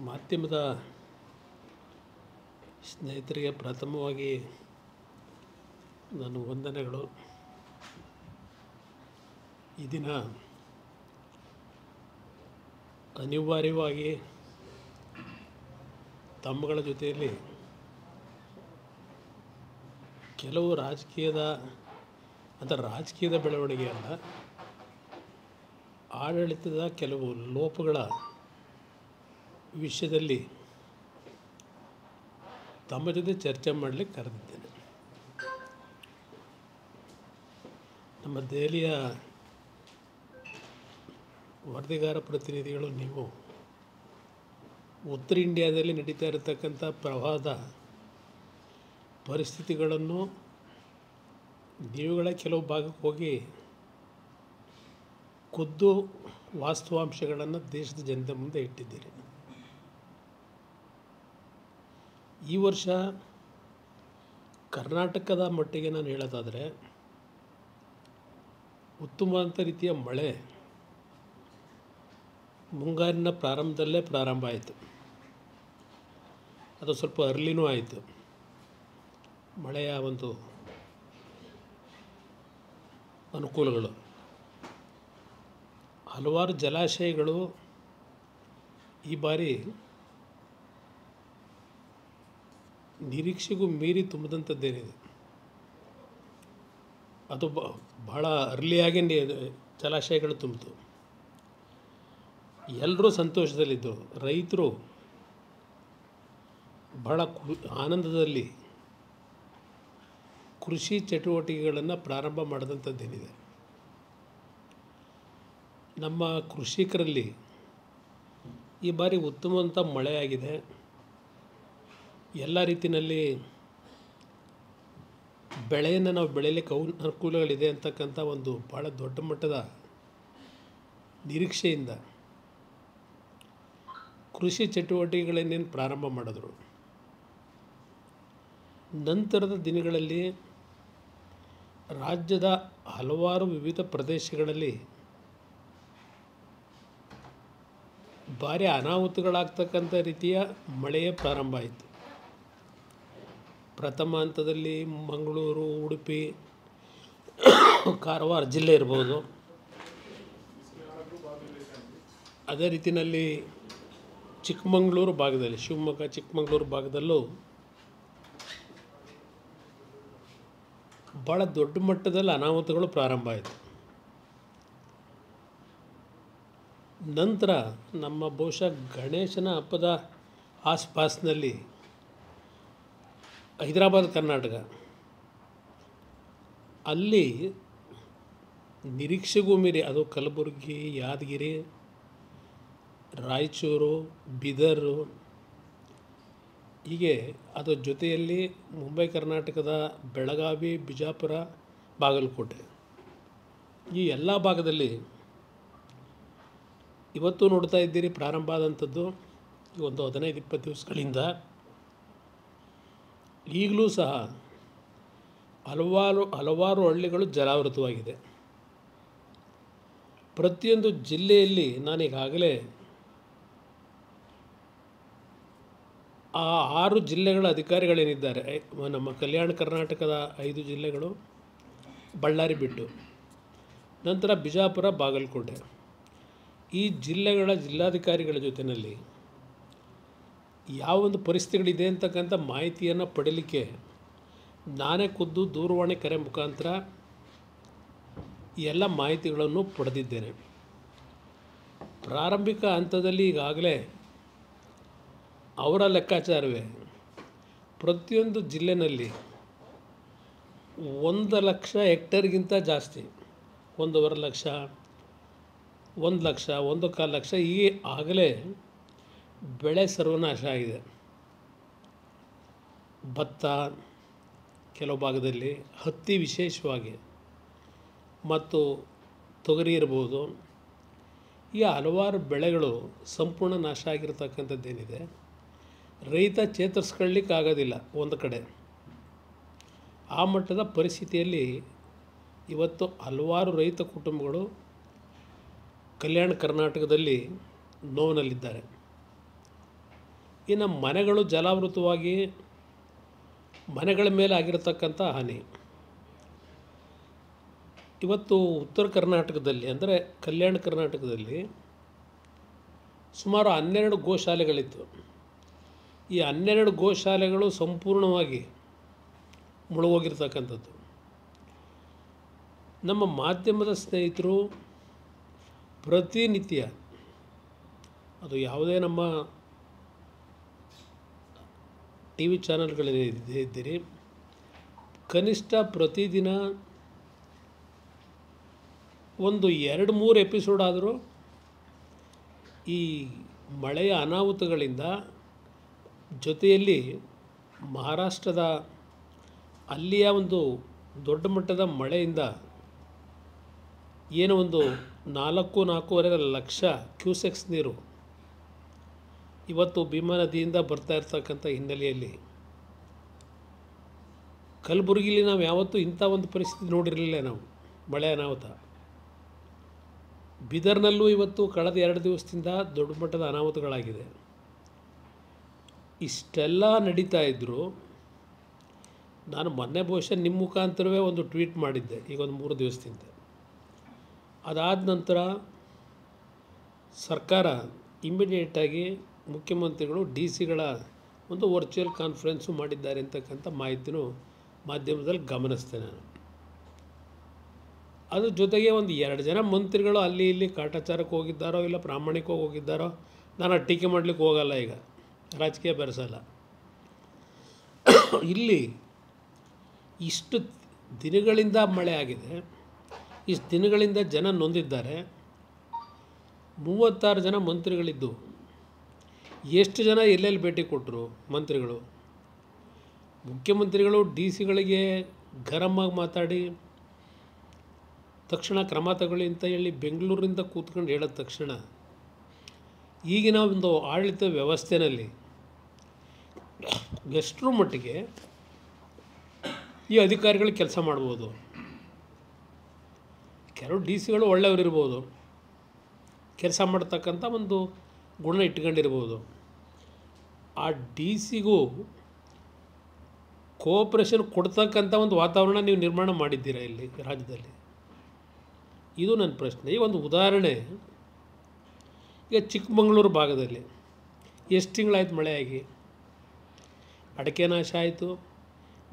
ಮಾಧ್ಯಮದ ಸ್ನೇಹಿತರಿಗೆ ಪ್ರಥಮವಾಗಿ ನಾನು ವಂದನೆಗಳು. ಈ ದಿನ ಅನಿವಾರ್ಯವಾಗಿ ತಮ್ಮಗಳ ಜೊತೆಯಲ್ಲಿ ಕೆಲವು ರಾಜಕೀಯದ ಬೆಳವಣಿಗೆ ಅಲ್ಲ, ಆಡಳಿತದ ಕೆಲವು ಲೋಪಗಳ ವಿಷಯದಲ್ಲಿ ತಮ್ಮ ಜೊತೆ ಚರ್ಚೆ ಮಾಡಲಿಕ್ಕೆ ಕರೆದಿದ್ದೇನೆ. ನಮ್ಮ ದೆಹಲಿಯ ವರದಿಗಾರ ಪ್ರತಿನಿಧಿಗಳು ನೀವು ಉತ್ತರ ಇಂಡಿಯಾದಲ್ಲಿ ನಡೀತಾ ಇರತಕ್ಕಂಥ ಪ್ರವಾಹದ ಪರಿಸ್ಥಿತಿಗಳನ್ನು ನೀವುಗಳ ಕೆಲವು ಭಾಗಕ್ಕೆ ಹೋಗಿ ಖುದ್ದು ವಾಸ್ತವಾಂಶಗಳನ್ನು ದೇಶದ ಜನತೆ ಮುಂದೆ ಇಟ್ಟಿದ್ದೀರಿ. ಈ ವರ್ಷ ಕರ್ನಾಟಕದ ಮಟ್ಟಿಗೆ ನಾನು ಹೇಳೋದಾದರೆ ಉತ್ತಮವಾದ ರೀತಿಯ ಮಳೆ ಮುಂಗಾರಿನ ಪ್ರಾರಂಭದಲ್ಲೇ ಪ್ರಾರಂಭ ಆಯಿತು. ಅದು ಸ್ವಲ್ಪ ಅರ್ಲಿನೂ ಆಯಿತು. ಮಳೆಯ ಒಂದು ಅನುಕೂಲಗಳು, ಹಲವಾರು ಜಲಾಶಯಗಳು ಈ ಬಾರಿ ನಿರೀಕ್ಷೆಗೂ ಮೀರಿ ತುಂಬಿದಂಥದ್ದೇನಿದೆ. ಅದು ಬಹಳ ಅರ್ಲಿಯಾಗಿ ಜಲಾಶಯಗಳು ತುಂಬಿತು. ಎಲ್ಲರೂ ಸಂತೋಷದಲ್ಲಿದ್ದರು. ರೈತರು ಬಹಳ ಆನಂದದಲ್ಲಿ ಕೃಷಿ ಚಟುವಟಿಕೆಗಳನ್ನು ಪ್ರಾರಂಭ ಮಾಡಿದಂಥದ್ದೇನಿದೆ. ನಮ್ಮ ಕೃಷಿಕರಲ್ಲಿ ಈ ಬಾರಿ ಉತ್ತಮವಾದಂಥ ಮಳೆಯಾಗಿದೆ. ಎಲ್ಲ ರೀತಿಯಲ್ಲಿ ಬೆಳೆಯನ್ನು ನಾವು ಬೆಳೆಯಲಿಕ್ಕೆ ಅನುಕೂಲಗಳಿದೆ ಅಂತಕ್ಕಂಥ ಒಂದು ಭಾಳ ದೊಡ್ಡ ಮಟ್ಟದ ನಿರೀಕ್ಷೆಯಿಂದ ಕೃಷಿ ಚಟುವಟಿಕೆಗಳನ್ನೇನು ಪ್ರಾರಂಭ ಮಾಡಿದ್ರು. ನಂತರದ ದಿನಗಳಲ್ಲಿ ರಾಜ್ಯದ ಹಲವಾರು ವಿವಿಧ ಪ್ರದೇಶಗಳಲ್ಲಿ ಭಾರಿ ಅನಾಹುತಗಳಾಗ್ತಕ್ಕಂಥ ರೀತಿಯ ಮಳೆಯೇ ಪ್ರಾರಂಭ ಆಯಿತು. ಪ್ರಥಮ ಹಂತದಲ್ಲಿ ಮಂಗಳೂರು, ಉಡುಪಿ, ಕಾರವಾರ ಜಿಲ್ಲೆ ಇರ್ಬೋದು. ಅದೇ ರೀತಿಯಲ್ಲಿ ಚಿಕ್ಕಮಗಳೂರು ಭಾಗದಲ್ಲಿ, ಶಿವಮೊಗ್ಗ, ಚಿಕ್ಕಮಗಳೂರು ಭಾಗದಲ್ಲೂ ಭಾಳ ದೊಡ್ಡ ಮಟ್ಟದಲ್ಲಿ ಅನಾಹುತಗಳು ಪ್ರಾರಂಭ ಆಯಿತು. ನಂತರ ನಮ್ಮ ಬಹುಶಃ ಗಣೇಶನ ಹಬ್ಬದ ಆಸ್ಪಾಸ್ನಲ್ಲಿ ಹೈದರಾಬಾದ್, ಕರ್ನಾಟಕ, ಅಲ್ಲಿ ನಿರೀಕ್ಷೆಗೂ ಮೀರಿ ಅದು ಕಲಬುರಗಿ, ಯಾದಗಿರಿ, ರಾಯಚೂರು, ಬೀದರು, ಹೀಗೆ ಅದರ ಜೊತೆಯಲ್ಲಿ ಮುಂಬೈ ಕರ್ನಾಟಕದ ಬೆಳಗಾವಿ, ಬಿಜಾಪುರ, ಬಾಗಲಕೋಟೆ, ಈ ಎಲ್ಲ ಭಾಗದಲ್ಲಿ ಇವತ್ತು ನೋಡ್ತಾ ಇದ್ದೀರಿ ಪ್ರಾರಂಭ ಆದಂಥದ್ದು. ಒಂದು 15-20 ದಿವಸಗಳಿಂದ ಈಗಲೂ ಸಹ ಹಲವಾರು ಹಳ್ಳಿಗಳು ಜಲಾವೃತವಾಗಿದೆ. ಪ್ರತಿಯೊಂದು ಜಿಲ್ಲೆಯಲ್ಲಿ ನಾನೀಗಾಗಲೇ ಆ 6 ಜಿಲ್ಲೆಗಳ ಅಧಿಕಾರಿಗಳೇನಿದ್ದಾರೆ, ನಮ್ಮ ಕಲ್ಯಾಣ ಕರ್ನಾಟಕದ 5 ಜಿಲ್ಲೆಗಳು, ಬಳ್ಳಾರಿ ಬಿಟ್ಟು, ನಂತರ ಬಿಜಾಪುರ, ಬಾಗಲಕೋಟೆ, ಈ ಜಿಲ್ಲೆಗಳ ಜಿಲ್ಲಾಧಿಕಾರಿಗಳ ಜೊತೆಯಲ್ಲಿ ಯಾವೊಂದು ಪರಿಸ್ಥಿತಿಗಳಿದೆ ಅಂತಕ್ಕಂಥ ಮಾಹಿತಿಯನ್ನು ಪಡೀಲಿಕ್ಕೆ ನಾನೇ ಖುದ್ದು ದೂರವಾಣಿ ಕರೆ ಮುಖಾಂತರ ಈ ಎಲ್ಲ ಮಾಹಿತಿಗಳನ್ನು ಪಡೆದಿದ್ದೇನೆ. ಪ್ರಾರಂಭಿಕ ಹಂತದಲ್ಲಿ ಈಗಾಗಲೇ ಅವರ ಲೆಕ್ಕಾಚಾರವೇ ಪ್ರತಿಯೊಂದು ಜಿಲ್ಲೆಯಲ್ಲಿ 1,00,000 ಹೆಕ್ಟೇರ್ಗಿಂತ ಜಾಸ್ತಿ, 1.5 ಲಕ್ಷ, 1 ಲಕ್ಷ, 1.25 ಲಕ್ಷ ಈ ಆಗಲೇ ಬೆಳೆ ಸರ್ವನಾಶ ಆಗಿದೆ. ಭತ್ತ ಕೆಲವು ಭಾಗದಲ್ಲಿ, ಹತ್ತಿ ವಿಶೇಷವಾಗಿ, ಮತ್ತು ತೊಗರಿ ಇರ್ಬೋದು, ಈ ಹಲವಾರು ಬೆಳೆಗಳು ಸಂಪೂರ್ಣ ನಾಶ ಆಗಿರತಕ್ಕಂಥದ್ದೇನಿದೆ. ರೈತ ಚೇತರಿಸ್ಕೊಳ್ಳಿಕ್ಕಾಗೋದಿಲ್ಲ ಒಂದು ಕಡೆ. ಆ ಮಟ್ಟದ ಪರಿಸ್ಥಿತಿಯಲ್ಲಿ ಇವತ್ತು ಹಲವಾರು ರೈತ ಕುಟುಂಬಗಳು ಕಲ್ಯಾಣ ಕರ್ನಾಟಕದಲ್ಲಿ ನೋವಿನಲ್ಲಿದ್ದಾರೆ. ಇನ್ನು ಮನೆಗಳು ಜಲಾವೃತವಾಗಿ ಮನೆಗಳ ಮೇಲೆ ಆಗಿರತಕ್ಕಂಥ ಹಾನಿ. ಇವತ್ತು ಉತ್ತರ ಕರ್ನಾಟಕದಲ್ಲಿ ಅಂದರೆ ಕಲ್ಯಾಣ ಕರ್ನಾಟಕದಲ್ಲಿ ಸುಮಾರು 12 ಗೋಶಾಲೆಗಳಿತ್ತು. ಈ 12 ಗೋಶಾಲೆಗಳು ಸಂಪೂರ್ಣವಾಗಿ ಮುಳುಗೋಗಿರ್ತಕ್ಕಂಥದ್ದು. ನಮ್ಮ ಮಾಧ್ಯಮದ ಸ್ನೇಹಿತರು ಪ್ರತಿನಿತ್ಯ, ಅದು ಯಾವುದೇ ನಮ್ಮ ಟಿ ವಿ ಚಾನಲ್ಗಳಿದ್ದೀರಿ, ಕನಿಷ್ಠ ಪ್ರತಿದಿನ ಒಂದು 2-3 ಎಪಿಸೋಡ್ ಆದರೂ ಈ ಮಳೆಯ ಅನಾಹುತಗಳಿಂದ, ಜೊತೆಯಲ್ಲಿ ಮಹಾರಾಷ್ಟ್ರದ ಅಲ್ಲಿಯ ಒಂದು ದೊಡ್ಡ ಮಟ್ಟದ ಮಳೆಯಿಂದ ಏನೋ ಒಂದು 4-4.5 ಲಕ್ಷ ಕ್ಯೂಸೆಕ್ಸ್ ನೀರು ಇವತ್ತು ಭೀಮಾ ನದಿಯಿಂದ ಬರ್ತಾ ಇರ್ತಕ್ಕಂಥ ಹಿನ್ನೆಲೆಯಲ್ಲಿ ಕಲಬುರಗಿಲಿ ನಾವು ಯಾವತ್ತೂ ಇಂಥ ಒಂದು ಪರಿಸ್ಥಿತಿ ನೋಡಿರಲಿಲ್ಲ ನಾವು, ಮಳೆ ಅನಾಹುತ. ಬೀದರ್ನಲ್ಲೂ ಇವತ್ತು ಕಳೆದ 2 ದಿವಸದಿಂದ ದೊಡ್ಡ ಮಟ್ಟದ ಅನಾಹುತಗಳಾಗಿದೆ. ಇಷ್ಟೆಲ್ಲ ನಡೀತಾ ಇದ್ದರೂ ನಾನು ಮೊನ್ನೆ ಬಹುಶಃ ನಿಮ್ಮ ಮುಖಾಂತರವೇ ಒಂದು ಟ್ವೀಟ್ ಮಾಡಿದ್ದೆ, ಈಗ ಒಂದು 3 ದಿವಸದಿಂದ. ಅದಾದ ನಂತರ ಸರ್ಕಾರ ಇಮ್ಮಿಡಿಯೇಟಾಗಿ ಮುಖ್ಯಮಂತ್ರಿಗಳು DC ಗಳ ಒಂದು ವರ್ಚುವಲ್ ಕಾನ್ಫರೆನ್ಸು ಮಾಡಿದ್ದಾರೆ ಅಂತಕ್ಕಂಥ ಮಾಹಿತಿನೂ ಮಾಧ್ಯಮದಲ್ಲಿ ಗಮನಿಸ್ತೆ ನಾನು. ಅದ್ರ ಜೊತೆಗೆ ಒಂದು 2 ಜನ ಮಂತ್ರಿಗಳು ಅಲ್ಲಿ ಇಲ್ಲಿ ಕಾಟಾಚಾರಕ್ಕೆ ಹೋಗಿದ್ದಾರೋ ಇಲ್ಲ ಪ್ರಾಮಾಣಿಕವಾಗಿ ಹೋಗಿದ್ದಾರೋ, ನಾನು ಟೀಕೆ ಮಾಡಲಿಕ್ಕೆ ಹೋಗಲ್ಲ, ಈಗ ರಾಜಕೀಯ ಬೆರೆಸಲ್ಲ. ಇಲ್ಲಿ ಇಷ್ಟು ದಿನಗಳಿಂದ ಮಳೆ ಆಗಿದೆ, ಇಷ್ಟು ದಿನಗಳಿಂದ ಜನ ನೊಂದಿದ್ದಾರೆ. 36 ಜನ ಮಂತ್ರಿಗಳಿದ್ದು ಎಷ್ಟು ಜನ ಎಲ್ಲೆಲ್ಲಿ ಭೇಟಿ ಕೊಟ್ಟರು ಮಂತ್ರಿಗಳು? ಮುಖ್ಯಮಂತ್ರಿಗಳು DC ಗಳಿಗೆ ಗರಮಾಗಿ ಮಾತಾಡಿ ತಕ್ಷಣ ಕ್ರಮ ತಗೊಳ್ಳಿ ಅಂತ ಹೇಳಿ ಬೆಂಗಳೂರಿನಿಂದ ಕೂತ್ಕೊಂಡು ಹೇಳಿದ ತಕ್ಷಣ ಈಗಿನ ಒಂದು ಆಡಳಿತ ವ್ಯವಸ್ಥೆಯಲ್ಲಿ ಎಷ್ಟರ ಮಟ್ಟಿಗೆ ಈ ಅಧಿಕಾರಿಗಳು ಕೆಲಸ ಮಾಡ್ಬೋದು? ಕೆಲವು DC ಗಳು ಒಳ್ಳೆಯವರಿರ್ಬೋದು, ಕೆಲಸ ಮಾಡ್ತಕ್ಕಂಥ ಒಂದು ಗುಣ ಇಟ್ಕೊಂಡಿರ್ಬೋದು. ಆ DC ಗೂ ಕೋಆಪ್ರೇಷನ್ ಕೊಡ್ತಕ್ಕಂಥ ಒಂದು ವಾತಾವರಣ ನೀವು ನಿರ್ಮಾಣ ಮಾಡಿದ್ದೀರಾ ಇಲ್ಲಿ ರಾಜ್ಯದಲ್ಲಿ? ಇದು ನನ್ನ ಪ್ರಶ್ನೆ. ಈ ಒಂದು ಉದಾಹರಣೆ, ಈಗ ಚಿಕ್ಕಮಗಳೂರು ಭಾಗದಲ್ಲಿ ಎಷ್ಟು ತಿಂಗಳಾಯ್ತು ಮಳೆಯಾಗಿ? ಅಡಿಕೆ ನಾಶ ಆಯಿತು,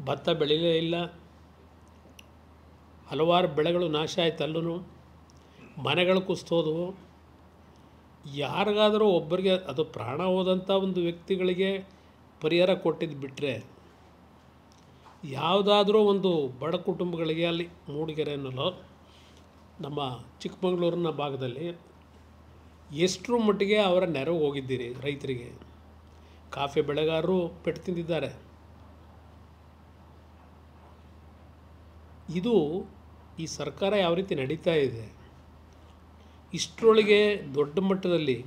ಭತ್ತ ಬೆಳೀಲೇ ಇಲ್ಲ, ಹಲವಾರು ಬೆಳೆಗಳು ನಾಶ ಆಯ್ತು, ಅಲ್ಲೂ ಮನೆಗಳು ಕುಸಿದೋದವು. ಯಾರಿಗಾದರೂ ಒಬ್ಬರಿಗೆ, ಅದು ಪ್ರಾಣ ಹೋದಂಥ ಒಂದು ವ್ಯಕ್ತಿಗಳಿಗೆ ಪರಿಹಾರ ಕೊಟ್ಟಿದ್ದು ಬಿಟ್ಟರೆ, ಯಾವುದಾದ್ರೂ ಒಂದು ಬಡ ಕುಟುಂಬಗಳಿಗೆ ಅಲ್ಲಿ ಮೂಡಿಗೆರೆಯನ್ನೋ ನಮ್ಮ ಚಿಕ್ಕಮಗಳೂರಿನ ಭಾಗದಲ್ಲಿ ಎಷ್ಟರ ಮಟ್ಟಿಗೆ ಅವರ ನೆರವು ಹೋಗಿದ್ದೀರಿ ರೈತರಿಗೆ? ಕಾಫಿ ಬೆಳೆಗಾರರು ಪೆಟ್ಟು ತಿಂದಿದ್ದಾರೆ. ಇದು ಈ ಸರ್ಕಾರ ಯಾವ ರೀತಿ ನಡೀತಾ ಇದೆ, ಇಷ್ಟರೊಳಗೆ ದೊಡ್ಡ ಮಟ್ಟದಲ್ಲಿ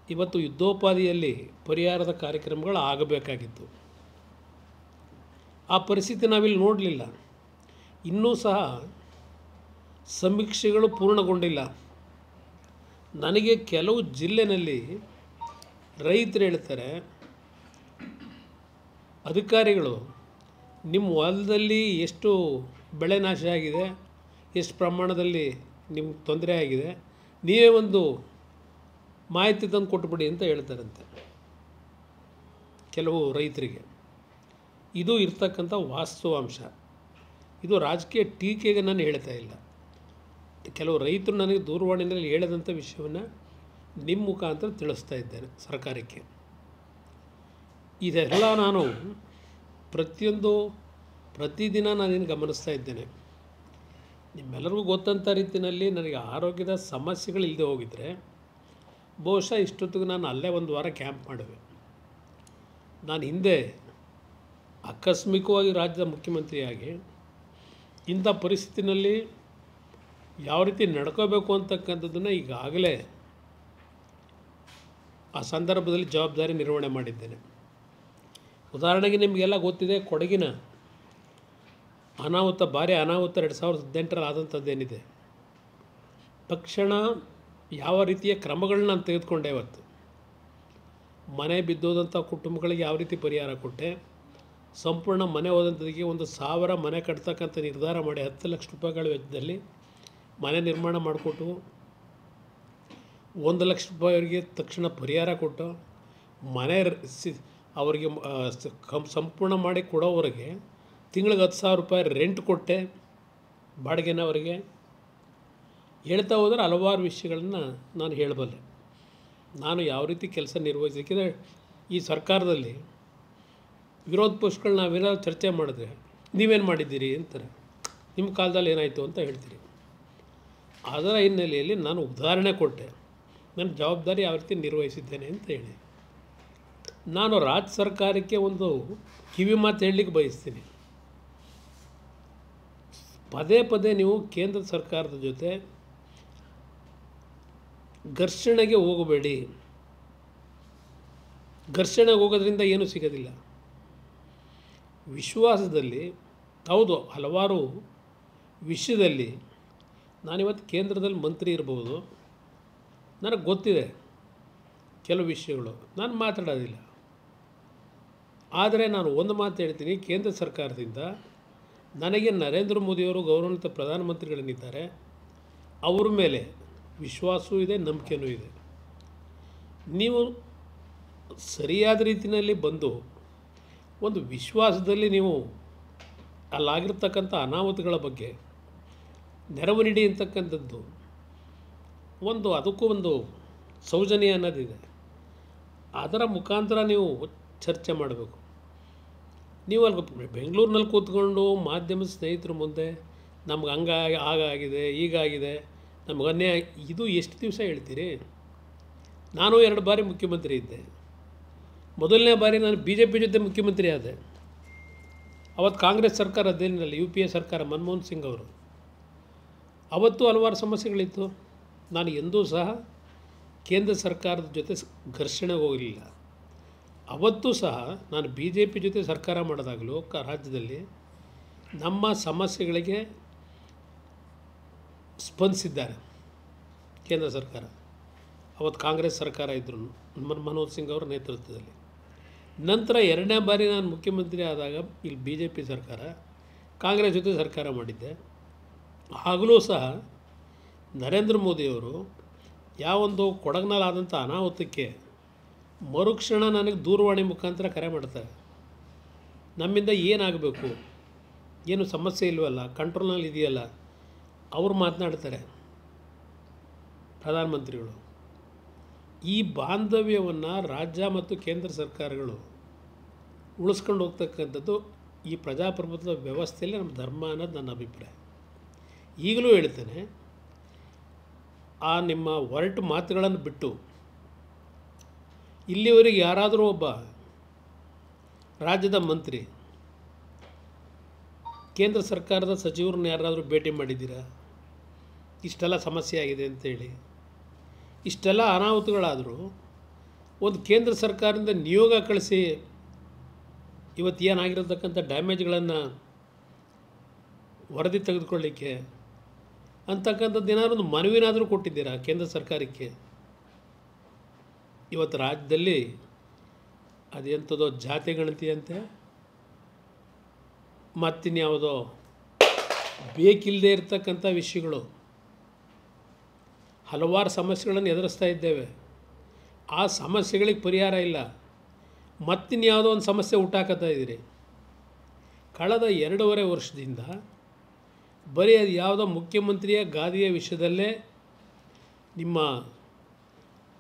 ಇವತ್ತು ಯುದ್ಧೋಪಾದಿಯಲ್ಲಿ ಪರಿಹಾರದ ಕಾರ್ಯಕ್ರಮಗಳು ಆಗಬೇಕಾಗಿತ್ತು. ಆ ಪರಿಸ್ಥಿತಿ ನಾವಿಲ್ಲಿ ನೋಡಲಿಲ್ಲ. ಇನ್ನೂ ಸಹ ಸಮೀಕ್ಷೆಗಳು ಪೂರ್ಣಗೊಂಡಿಲ್ಲ. ನನಗೆ ಕೆಲವು ಜಿಲ್ಲೆಯಲ್ಲಿ ರೈತರು ಹೇಳ್ತಾರೆ, ಅಧಿಕಾರಿಗಳು ನಿಮ್ಮ ಹೊಲದಲ್ಲಿ ಎಷ್ಟು ಬೆಳೆ ನಾಶ ಆಗಿದೆ, ಎಷ್ಟು ಪ್ರಮಾಣದಲ್ಲಿ ನಿಮ್ಗೆ ತೊಂದರೆ ಆಗಿದೆ, ನೀವೇ ಒಂದು ಮಾಹಿತಿ ತಂದು ಕೊಟ್ಬಿಡಿ ಅಂತ ಹೇಳ್ತಾರಂತೆ ಕೆಲವು ರೈತರಿಗೆ. ಇದು ಇರ್ತಕ್ಕಂಥ ವಾಸ್ತವಾಂಶ. ಇದು ರಾಜಕೀಯ ಟೀಕೆಗೆ ನಾನು ಹೇಳ್ತಾ ಇಲ್ಲ. ಕೆಲವು ರೈತರು ನನಗೆ ದೂರವಾಣಿಯಲ್ಲಿ ಹೇಳಿದಂಥ ವಿಷಯವನ್ನು ನಿಮ್ಮ ಮುಖಾಂತರ ತಿಳಿಸ್ತಾ ಇದ್ದೇನೆ ಸರ್ಕಾರಕ್ಕೆ. ಇದೆಲ್ಲ ನಾನು ಪ್ರತಿದಿನ ನಾನೇನು ಗಮನಿಸ್ತಾ ಇದ್ದೇನೆ. ನಿಮ್ಮೆಲ್ಲರಿಗೂ ಗೊತ್ತಂಥ ರೀತಿಯಲ್ಲಿ ನನಗೆ ಆರೋಗ್ಯದ ಸಮಸ್ಯೆಗಳಿಲ್ಲದೆ ಹೋಗಿದ್ದರೆ ಬಹುಶಃ ಇಷ್ಟೊತ್ತಿಗೆ ನಾನು ಅಲ್ಲೇ 1 ವಾರ ಕ್ಯಾಂಪ್ ಮಾಡುವೆ. ನಾನು ಹಿಂದೆ ಆಕಸ್ಮಿಕವಾಗಿ ರಾಜ್ಯದ ಮುಖ್ಯಮಂತ್ರಿಯಾಗಿ ಇಂಥ ಪರಿಸ್ಥಿತಿನಲ್ಲಿ ಯಾವ ರೀತಿ ನಡ್ಕೋಬೇಕು ಅಂತಕ್ಕಂಥದ್ದನ್ನು ಈಗಾಗಲೇ ಆ ಸಂದರ್ಭದಲ್ಲಿ ಜವಾಬ್ದಾರಿ ನಿರ್ವಹಣೆ ಮಾಡಿದ್ದೇನೆ. ಉದಾಹರಣೆಗೆ ನಿಮಗೆಲ್ಲ ಗೊತ್ತಿದೆ, ಕೊಡಗಿನ ಅನಾಹುತ, ಭಾರಿ ಅನಾಹುತ 2018ರಲ್ಲಿ ಆದಂಥದ್ದೇನಿದೆ, ತಕ್ಷಣ ಯಾವ ರೀತಿಯ ಕ್ರಮಗಳನ್ನ ನಾನು ತೆಗೆದುಕೊಂಡೆ. ಇವತ್ತು ಮನೆ ಬಿದ್ದೋದಂಥ ಕುಟುಂಬಗಳಿಗೆ ಯಾವ ರೀತಿ ಪರಿಹಾರ ಕೊಟ್ಟೆ, ಸಂಪೂರ್ಣ ಮನೆ ಹೋದಂಥದಕ್ಕೆ 1,000 ಮನೆ ಕಟ್ತಕ್ಕಂಥ ನಿರ್ಧಾರ ಮಾಡಿ 10 ಲಕ್ಷ ರೂಪಾಯಿಗಳ ವೆಚ್ಚದಲ್ಲಿ ಮನೆ ನಿರ್ಮಾಣ ಮಾಡಿಕೊಟ್ಟು 1 ಲಕ್ಷ ರೂಪಾಯಿ ಅವರಿಗೆ ತಕ್ಷಣ ಪರಿಹಾರ ಕೊಟ್ಟು ಮನೆ ಅವರಿಗೆ ಸಂಪೂರ್ಣ ಮಾಡಿ ಕೊಡೋವರೆಗೆ ತಿಂಗಳಿಗೆ 10,000 ರೂಪಾಯಿ ರೆಂಟ್ ಕೊಟ್ಟೆ, ಬಾಡಿಗೆನ ಅವರಿಗೆ. ಹೇಳ್ತಾ ಹೋದರೆ ಹಲವಾರು ವಿಷಯಗಳನ್ನು ನಾನು ಹೇಳಬಲ್ಲೆ. ನಾನು ಯಾವ ರೀತಿ ಕೆಲಸ ನಿರ್ವಹಿಸೋಕ್ಕಿದೆ. ಈ ಸರ್ಕಾರದಲ್ಲಿ ವಿರೋಧ ಪಕ್ಷಗಳು ನಾವೇನಾದ್ರು ಚರ್ಚೆ ಮಾಡಿದ್ರೆ ನೀವೇನು ಮಾಡಿದ್ದೀರಿ ಅಂತಾರೆ, ನಿಮ್ಮ ಕಾಲದಲ್ಲಿ ಏನಾಯಿತು ಅಂತ ಹೇಳ್ತೀರಿ. ಅದರ ಹಿನ್ನೆಲೆಯಲ್ಲಿ ನಾನು ಉದಾಹರಣೆ ಕೊಟ್ಟೆ, ನನ್ನ ಜವಾಬ್ದಾರಿ ಯಾವ ರೀತಿ ನಿರ್ವಹಿಸಿದ್ದೇನೆ ಅಂತ ಹೇಳಿ. ನಾನು ರಾಜ್ಯ ಸರ್ಕಾರಕ್ಕೆ ಒಂದು ಕಿವಿ ಮಾತು ಹೇಳಲಿಕ್ಕೆ ಬಯಸ್ತೀನಿ. ಪದೇ ಪದೇ ನೀವು ಕೇಂದ್ರ ಸರ್ಕಾರದ ಜೊತೆ ಘರ್ಷಣೆಗೆ ಹೋಗಬೇಡಿ. ಘರ್ಷಣೆಗೆ ಹೋಗೋದ್ರಿಂದ ಏನೂ ಸಿಗೋದಿಲ್ಲ. ವಿಶ್ವಾಸದಲ್ಲಿ ಹೌದು, ಹಲವಾರು ವಿಷಯದಲ್ಲಿ ನಾನಿವತ್ತು ಕೇಂದ್ರದಲ್ಲಿ ಮಂತ್ರಿ ಇರ್ಬೋದು, ನನಗೆ ಗೊತ್ತಿದೆ ಕೆಲವು ವಿಷಯಗಳು, ನಾನು ಮಾತಾಡೋದಿಲ್ಲ. ಆದರೆ ನಾನು ಒಂದು ಮಾತು ಹೇಳ್ತೀನಿ, ಕೇಂದ್ರ ಸರ್ಕಾರದಿಂದ ನನಗೆ ನರೇಂದ್ರ ಮೋದಿಯವರು ಗೌರವಾನ್ವಿತ ಪ್ರಧಾನಮಂತ್ರಿಗಳೇನಿದ್ದಾರೆ ಅವ್ರ ಮೇಲೆ ವಿಶ್ವಾಸವೂ ಇದೆ, ನಂಬಿಕೆಯೂ ಇದೆ. ನೀವು ಸರಿಯಾದ ರೀತಿಯಲ್ಲಿ ಬಂದು ಒಂದು ವಿಶ್ವಾಸದಲ್ಲಿ ನೀವು ಅಲ್ಲಾಗಿರ್ತಕ್ಕಂಥ ಅನಾಹುತಗಳ ಬಗ್ಗೆ ನೆರವು ನೀಡಿ ಅಂತಕ್ಕಂಥದ್ದು ಅದಕ್ಕೂ ಒಂದು ಸೌಜನ್ಯ ಅನ್ನೋದಿದೆ. ಅದರ ಮುಖಾಂತರ ನೀವು ಚರ್ಚೆ ಮಾಡಬೇಕು. ನೀವು ಅಲ್ಲಿ ಬೆಂಗಳೂರಿನಲ್ಲಿ ಕೂತ್ಕೊಂಡು ಮಾಧ್ಯಮದ ಸ್ನೇಹಿತರ ಮುಂದೆ ನಮ್ಗೆ ಹಾಗಾಗಿದೆ ಹೀಗಾಗಿದೆ, ನಮ್ಗೆ ಅನ್ಯಾಯ, ಇದು ಎಷ್ಟು ದಿವಸ ಹೇಳ್ತೀರಿ? ನಾನು 2 ಬಾರಿ ಮುಖ್ಯಮಂತ್ರಿ ಇದ್ದೆ. ಮೊದಲನೇ ಬಾರಿ ನಾನು BJP ಜೊತೆ ಮುಖ್ಯಮಂತ್ರಿ ಆದೆ. ಅವತ್ತು ಕಾಂಗ್ರೆಸ್ ಸರ್ಕಾರ ಅದೇನಿಲ್ಲ, UPA ಸರ್ಕಾರ, ಮನಮೋಹನ್ ಸಿಂಗ್ ಅವರು. ಅವತ್ತು ಹಲವಾರು ಸಮಸ್ಯೆಗಳಿತ್ತು. ನಾನು ಎಂದೂ ಸಹ ಕೇಂದ್ರ ಸರ್ಕಾರದ ಜೊತೆ ಘರ್ಷಣೆಗೆ ಹೋಗಲಿಲ್ಲ. ಅವತ್ತು ಸಹ ನಾನು BJP ಜೊತೆ ಸರ್ಕಾರ ಮಾಡಿದಾಗಲೂ ರಾಜ್ಯದಲ್ಲಿ ನಮ್ಮ ಸಮಸ್ಯೆಗಳಿಗೆ ಸ್ಪಂದಿಸಿದ್ದಾರೆ ಕೇಂದ್ರ ಸರ್ಕಾರ. ಅವತ್ತು ಕಾಂಗ್ರೆಸ್ ಸರ್ಕಾರ ಇದ್ದರು, ಮನಮೋಹನ್ ಸಿಂಗ್ ಅವರ ನೇತೃತ್ವದಲ್ಲಿ. ನಂತರ 2ನೇ ಬಾರಿ ನಾನು ಮುಖ್ಯಮಂತ್ರಿ ಆದಾಗ ಇಲ್ಲಿ BJP ಸರ್ಕಾರ, ಕಾಂಗ್ರೆಸ್ ಜೊತೆ ಸರ್ಕಾರ ಮಾಡಿದ್ದೆ. ಆಗಲೂ ಸಹ ನರೇಂದ್ರ ಮೋದಿಯವರು ಯಾವೊಂದು ಕೊಡಗಿನಲ್ಲಾದಂಥ ಅನಾಹುತಕ್ಕೆ ಮರುಕ್ಷಣ ನನಗೆ ದೂರವಾಣಿ ಮುಖಾಂತರ ಕರೆ ಮಾಡ್ತಾರೆ. ನಮ್ಮಿಂದ ಏನಾಗಬೇಕು, ಏನು ಸಮಸ್ಯೆ ಇಲ್ವಲ್ಲ, ಕಂಟ್ರೋಲ್ನಲ್ಲಿ ಇದೆಯಲ್ಲ, ಅವರು ಮಾತನಾಡ್ತಾರೆ ಪ್ರಧಾನಮಂತ್ರಿಗಳು. ಈ ಬಾಂಧವ್ಯವನ್ನು ರಾಜ್ಯ ಮತ್ತು ಕೇಂದ್ರ ಸರ್ಕಾರಗಳು ಉಳಿಸ್ಕೊಂಡು ಹೋಗ್ತಕ್ಕಂಥದ್ದು ಈ ಪ್ರಜಾಪ್ರಭುತ್ವ ವ್ಯವಸ್ಥೆಯಲ್ಲಿ ನಮ್ಮ ಧರ್ಮ ಅನ್ನೋದು ನನ್ನ ಅಭಿಪ್ರಾಯ. ಈಗಲೂ ಹೇಳ್ತೇನೆ, ಆ ನಿಮ್ಮ ಹೊರಟು ಮಾತುಗಳನ್ನು ಬಿಟ್ಟು ಇಲ್ಲಿವರೆಗೆ ಯಾರಾದರೂ ಒಬ್ಬ ರಾಜ್ಯದ ಮಂತ್ರಿ ಕೇಂದ್ರ ಸರ್ಕಾರದ ಸಚಿವರನ್ನ ಯಾರಾದರೂ ಭೇಟಿ ಮಾಡಿದ್ದೀರಾ? ಇಷ್ಟೆಲ್ಲ ಸಮಸ್ಯೆ ಆಗಿದೆ ಅಂತೇಳಿ, ಇಷ್ಟೆಲ್ಲ ಅನಾಹುತಗಳಾದರೂ ಒಂದು ಕೇಂದ್ರ ಸರ್ಕಾರದಿಂದ ನಿಯೋಗ ಕಳಿಸಿ ಇವತ್ತು ಏನಾಗಿರತಕ್ಕಂಥ ಡ್ಯಾಮೇಜ್ಗಳನ್ನು ವರದಿ ತೆಗೆದುಕೊಳ್ಳಿಕ್ಕೆ ಅಂತಕ್ಕಂಥದ್ದು ಏನಾದರೂ ಒಂದು ಮನವಿನಾದರೂ ಕೊಟ್ಟಿದ್ದೀರಾ ಕೇಂದ್ರ ಸರ್ಕಾರಕ್ಕೆ? ಇವತ್ತು ರಾಜ್ಯದಲ್ಲಿ ಅದೆಂಥದೋ ಜಾತಿ ಗಣತಿಯಂತೆ ಮತ್ತಿನ್ಯಾವುದೋ ಬೇಕಿಲ್ಲದೆ ಇರತಕ್ಕಂಥ ವಿಷಯಗಳು, ಹಲವಾರು ಸಮಸ್ಯೆಗಳನ್ನು ಎದುರಿಸ್ತಾ ಇದ್ದೇವೆ. ಆ ಸಮಸ್ಯೆಗಳಿಗೆ ಪರಿಹಾರ ಇಲ್ಲ, ಮತ್ತಿನ್ಯಾವುದೋ ಒಂದು ಸಮಸ್ಯೆ ಹುಟ್ಟಾಕತ್ತಾ ಇದ್ದೀರಿ. ಕಳೆದ 2.5 ವರ್ಷದಿಂದ ಬರೀ ಅದು ಯಾವುದೋ ಮುಖ್ಯಮಂತ್ರಿಯ ಗಾದಿಯ ವಿಷಯದಲ್ಲೇ ನಿಮ್ಮ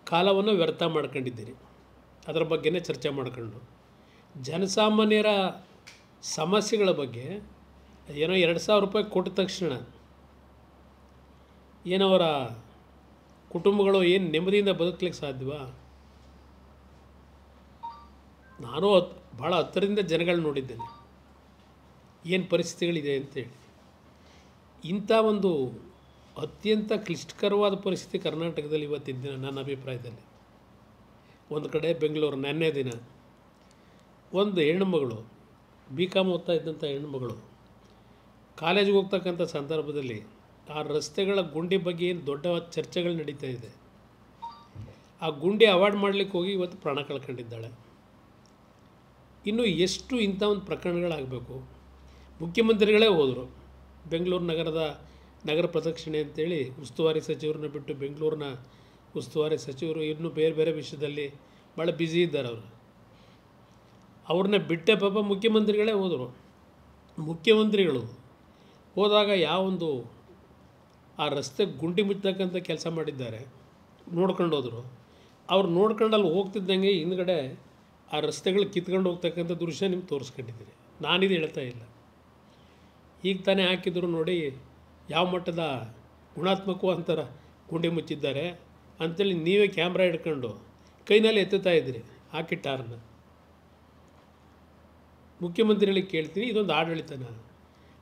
ಕಾಲವನ್ನು ವ್ಯರ್ಥ ಮಾಡ್ಕೊಂಡಿದ್ದೀರಿ. ಅದರ ಬಗ್ಗೆನೇ ಚರ್ಚೆ ಮಾಡ್ಕೊಂಡು ಜನಸಾಮಾನ್ಯರ ಸಮಸ್ಯೆಗಳ ಬಗ್ಗೆ ಏನೋ 2,000 ರೂಪಾಯಿ ಕೊಟ್ಟ ತಕ್ಷಣ ಏನವರ ಕುಟುಂಬಗಳು ಏನು ನೆಮ್ಮದಿಯಿಂದ ಬದುಕಲಿಕ್ಕೆ ಸಾಧ್ಯವಾ? ನಾನು ಭಾಳ ಹತ್ತಿರದಿಂದ ಜನಗಳು ನೋಡಿದ್ದೇನೆ ಏನು ಪರಿಸ್ಥಿತಿಗಳಿದೆ ಅಂತೇಳಿ. ಇಂಥ ಒಂದು ಅತ್ಯಂತ ಕ್ಲಿಷ್ಟಕರವಾದ ಪರಿಸ್ಥಿತಿ ಕರ್ನಾಟಕದಲ್ಲಿ ಇವತ್ತಿನ ದಿನ ನನ್ನ ಅಭಿಪ್ರಾಯದಲ್ಲಿ. ಒಂದು ಕಡೆ ಬೆಂಗಳೂರು, ನೆನ್ನೆ ದಿನ ಒಂದು ಹೆಣ್ಣುಮಗಳು BCom ಓದ್ತಾ ಇದ್ದಂಥ ಹೆಣ್ಣುಮಗಳು ಕಾಲೇಜಿಗೆ ಹೋಗ್ತಕ್ಕಂಥ ಸಂದರ್ಭದಲ್ಲಿ ಆ ರಸ್ತೆಗಳ ಗುಂಡಿ ಬಗ್ಗೆ ಏನು ದೊಡ್ಡ ಚರ್ಚೆಗಳು ನಡೀತಾ ಇದೆ. ಆ ಗುಂಡಿ ಅವಾಯ್ಡ್ ಮಾಡಲಿಕ್ಕೆ ಹೋಗಿ ಇವತ್ತು ಪ್ರಾಣ ಕಳ್ಕೊಂಡಿದ್ದಾಳೆ. ಇನ್ನು ಎಷ್ಟು ಇಂಥ ಒಂದು ಪ್ರಕರಣಗಳಾಗಬೇಕು. ಮುಖ್ಯಮಂತ್ರಿಗಳೇ ಹೋದರು ಬೆಂಗಳೂರು ನಗರ ಪ್ರದಕ್ಷಿಣೆ ಅಂತೇಳಿ ಉಸ್ತುವಾರಿ ಸಚಿವರನ್ನ ಬಿಟ್ಟು ಬೆಂಗಳೂರಿನ ಉಸ್ತುವಾರಿ ಸಚಿವರು ಇನ್ನೂ ಬೇರೆ ಬೇರೆ ವಿಷಯದಲ್ಲಿ ಭಾಳ ಬ್ಯುಸಿ ಇದ್ದಾರೆ ಅವರು. ಅವ್ರನ್ನ ಬಿಟ್ಟೆ ಪಾಪ ಮುಖ್ಯಮಂತ್ರಿಗಳೇ ಹೋದರು. ಮುಖ್ಯಮಂತ್ರಿಗಳು ಹೋದಾಗ ಯಾವೊಂದು ಆ ರಸ್ತೆ ಗುಂಡಿ ಮುಚ್ಚತಕ್ಕಂಥ ಕೆಲಸ ಮಾಡಿದ್ದಾರೆ ನೋಡ್ಕೊಂಡು ಹೋದರು. ಅವ್ರು ನೋಡ್ಕೊಂಡಲ್ಲಿ ಹೋಗ್ತಿದ್ದಂಗೆ ಹಿಂದ್ಗಡೆ ಆ ರಸ್ತೆಗಳು ಕಿತ್ಕೊಂಡು ಹೋಗ್ತಕ್ಕಂಥ ದೃಶ್ಯ ನಿಮ್ಗೆ ತೋರಿಸ್ಕೊಂಡಿದ್ದೀನಿ. ನಾನಿದು ಹೇಳ್ತಾ ಇಲ್ಲ. ಈಗ ತಾನೇ ಹಾಕಿದ್ರು ನೋಡಿ ಯಾವ ಮಟ್ಟದ ಗುಣಾತ್ಮಕವೂ ಅಂತಾರೆ ಗುಂಡಿ ಮುಚ್ಚಿದ್ದಾರೆ ಅಂಥೇಳಿ ನೀವೇ ಕ್ಯಾಮ್ರಾ ಹಿಡ್ಕೊಂಡು ಕೈನಲ್ಲಿ ಎತ್ತುತ್ತಾ ಇದ್ದೀರಿ ಹಾಕಿಟ್ಟಾರನ್ನ. ಮುಖ್ಯಮಂತ್ರಿಗಳಿಗೆ ಕೇಳ್ತೀನಿ, ಇದೊಂದು ಆಡಳಿತನ?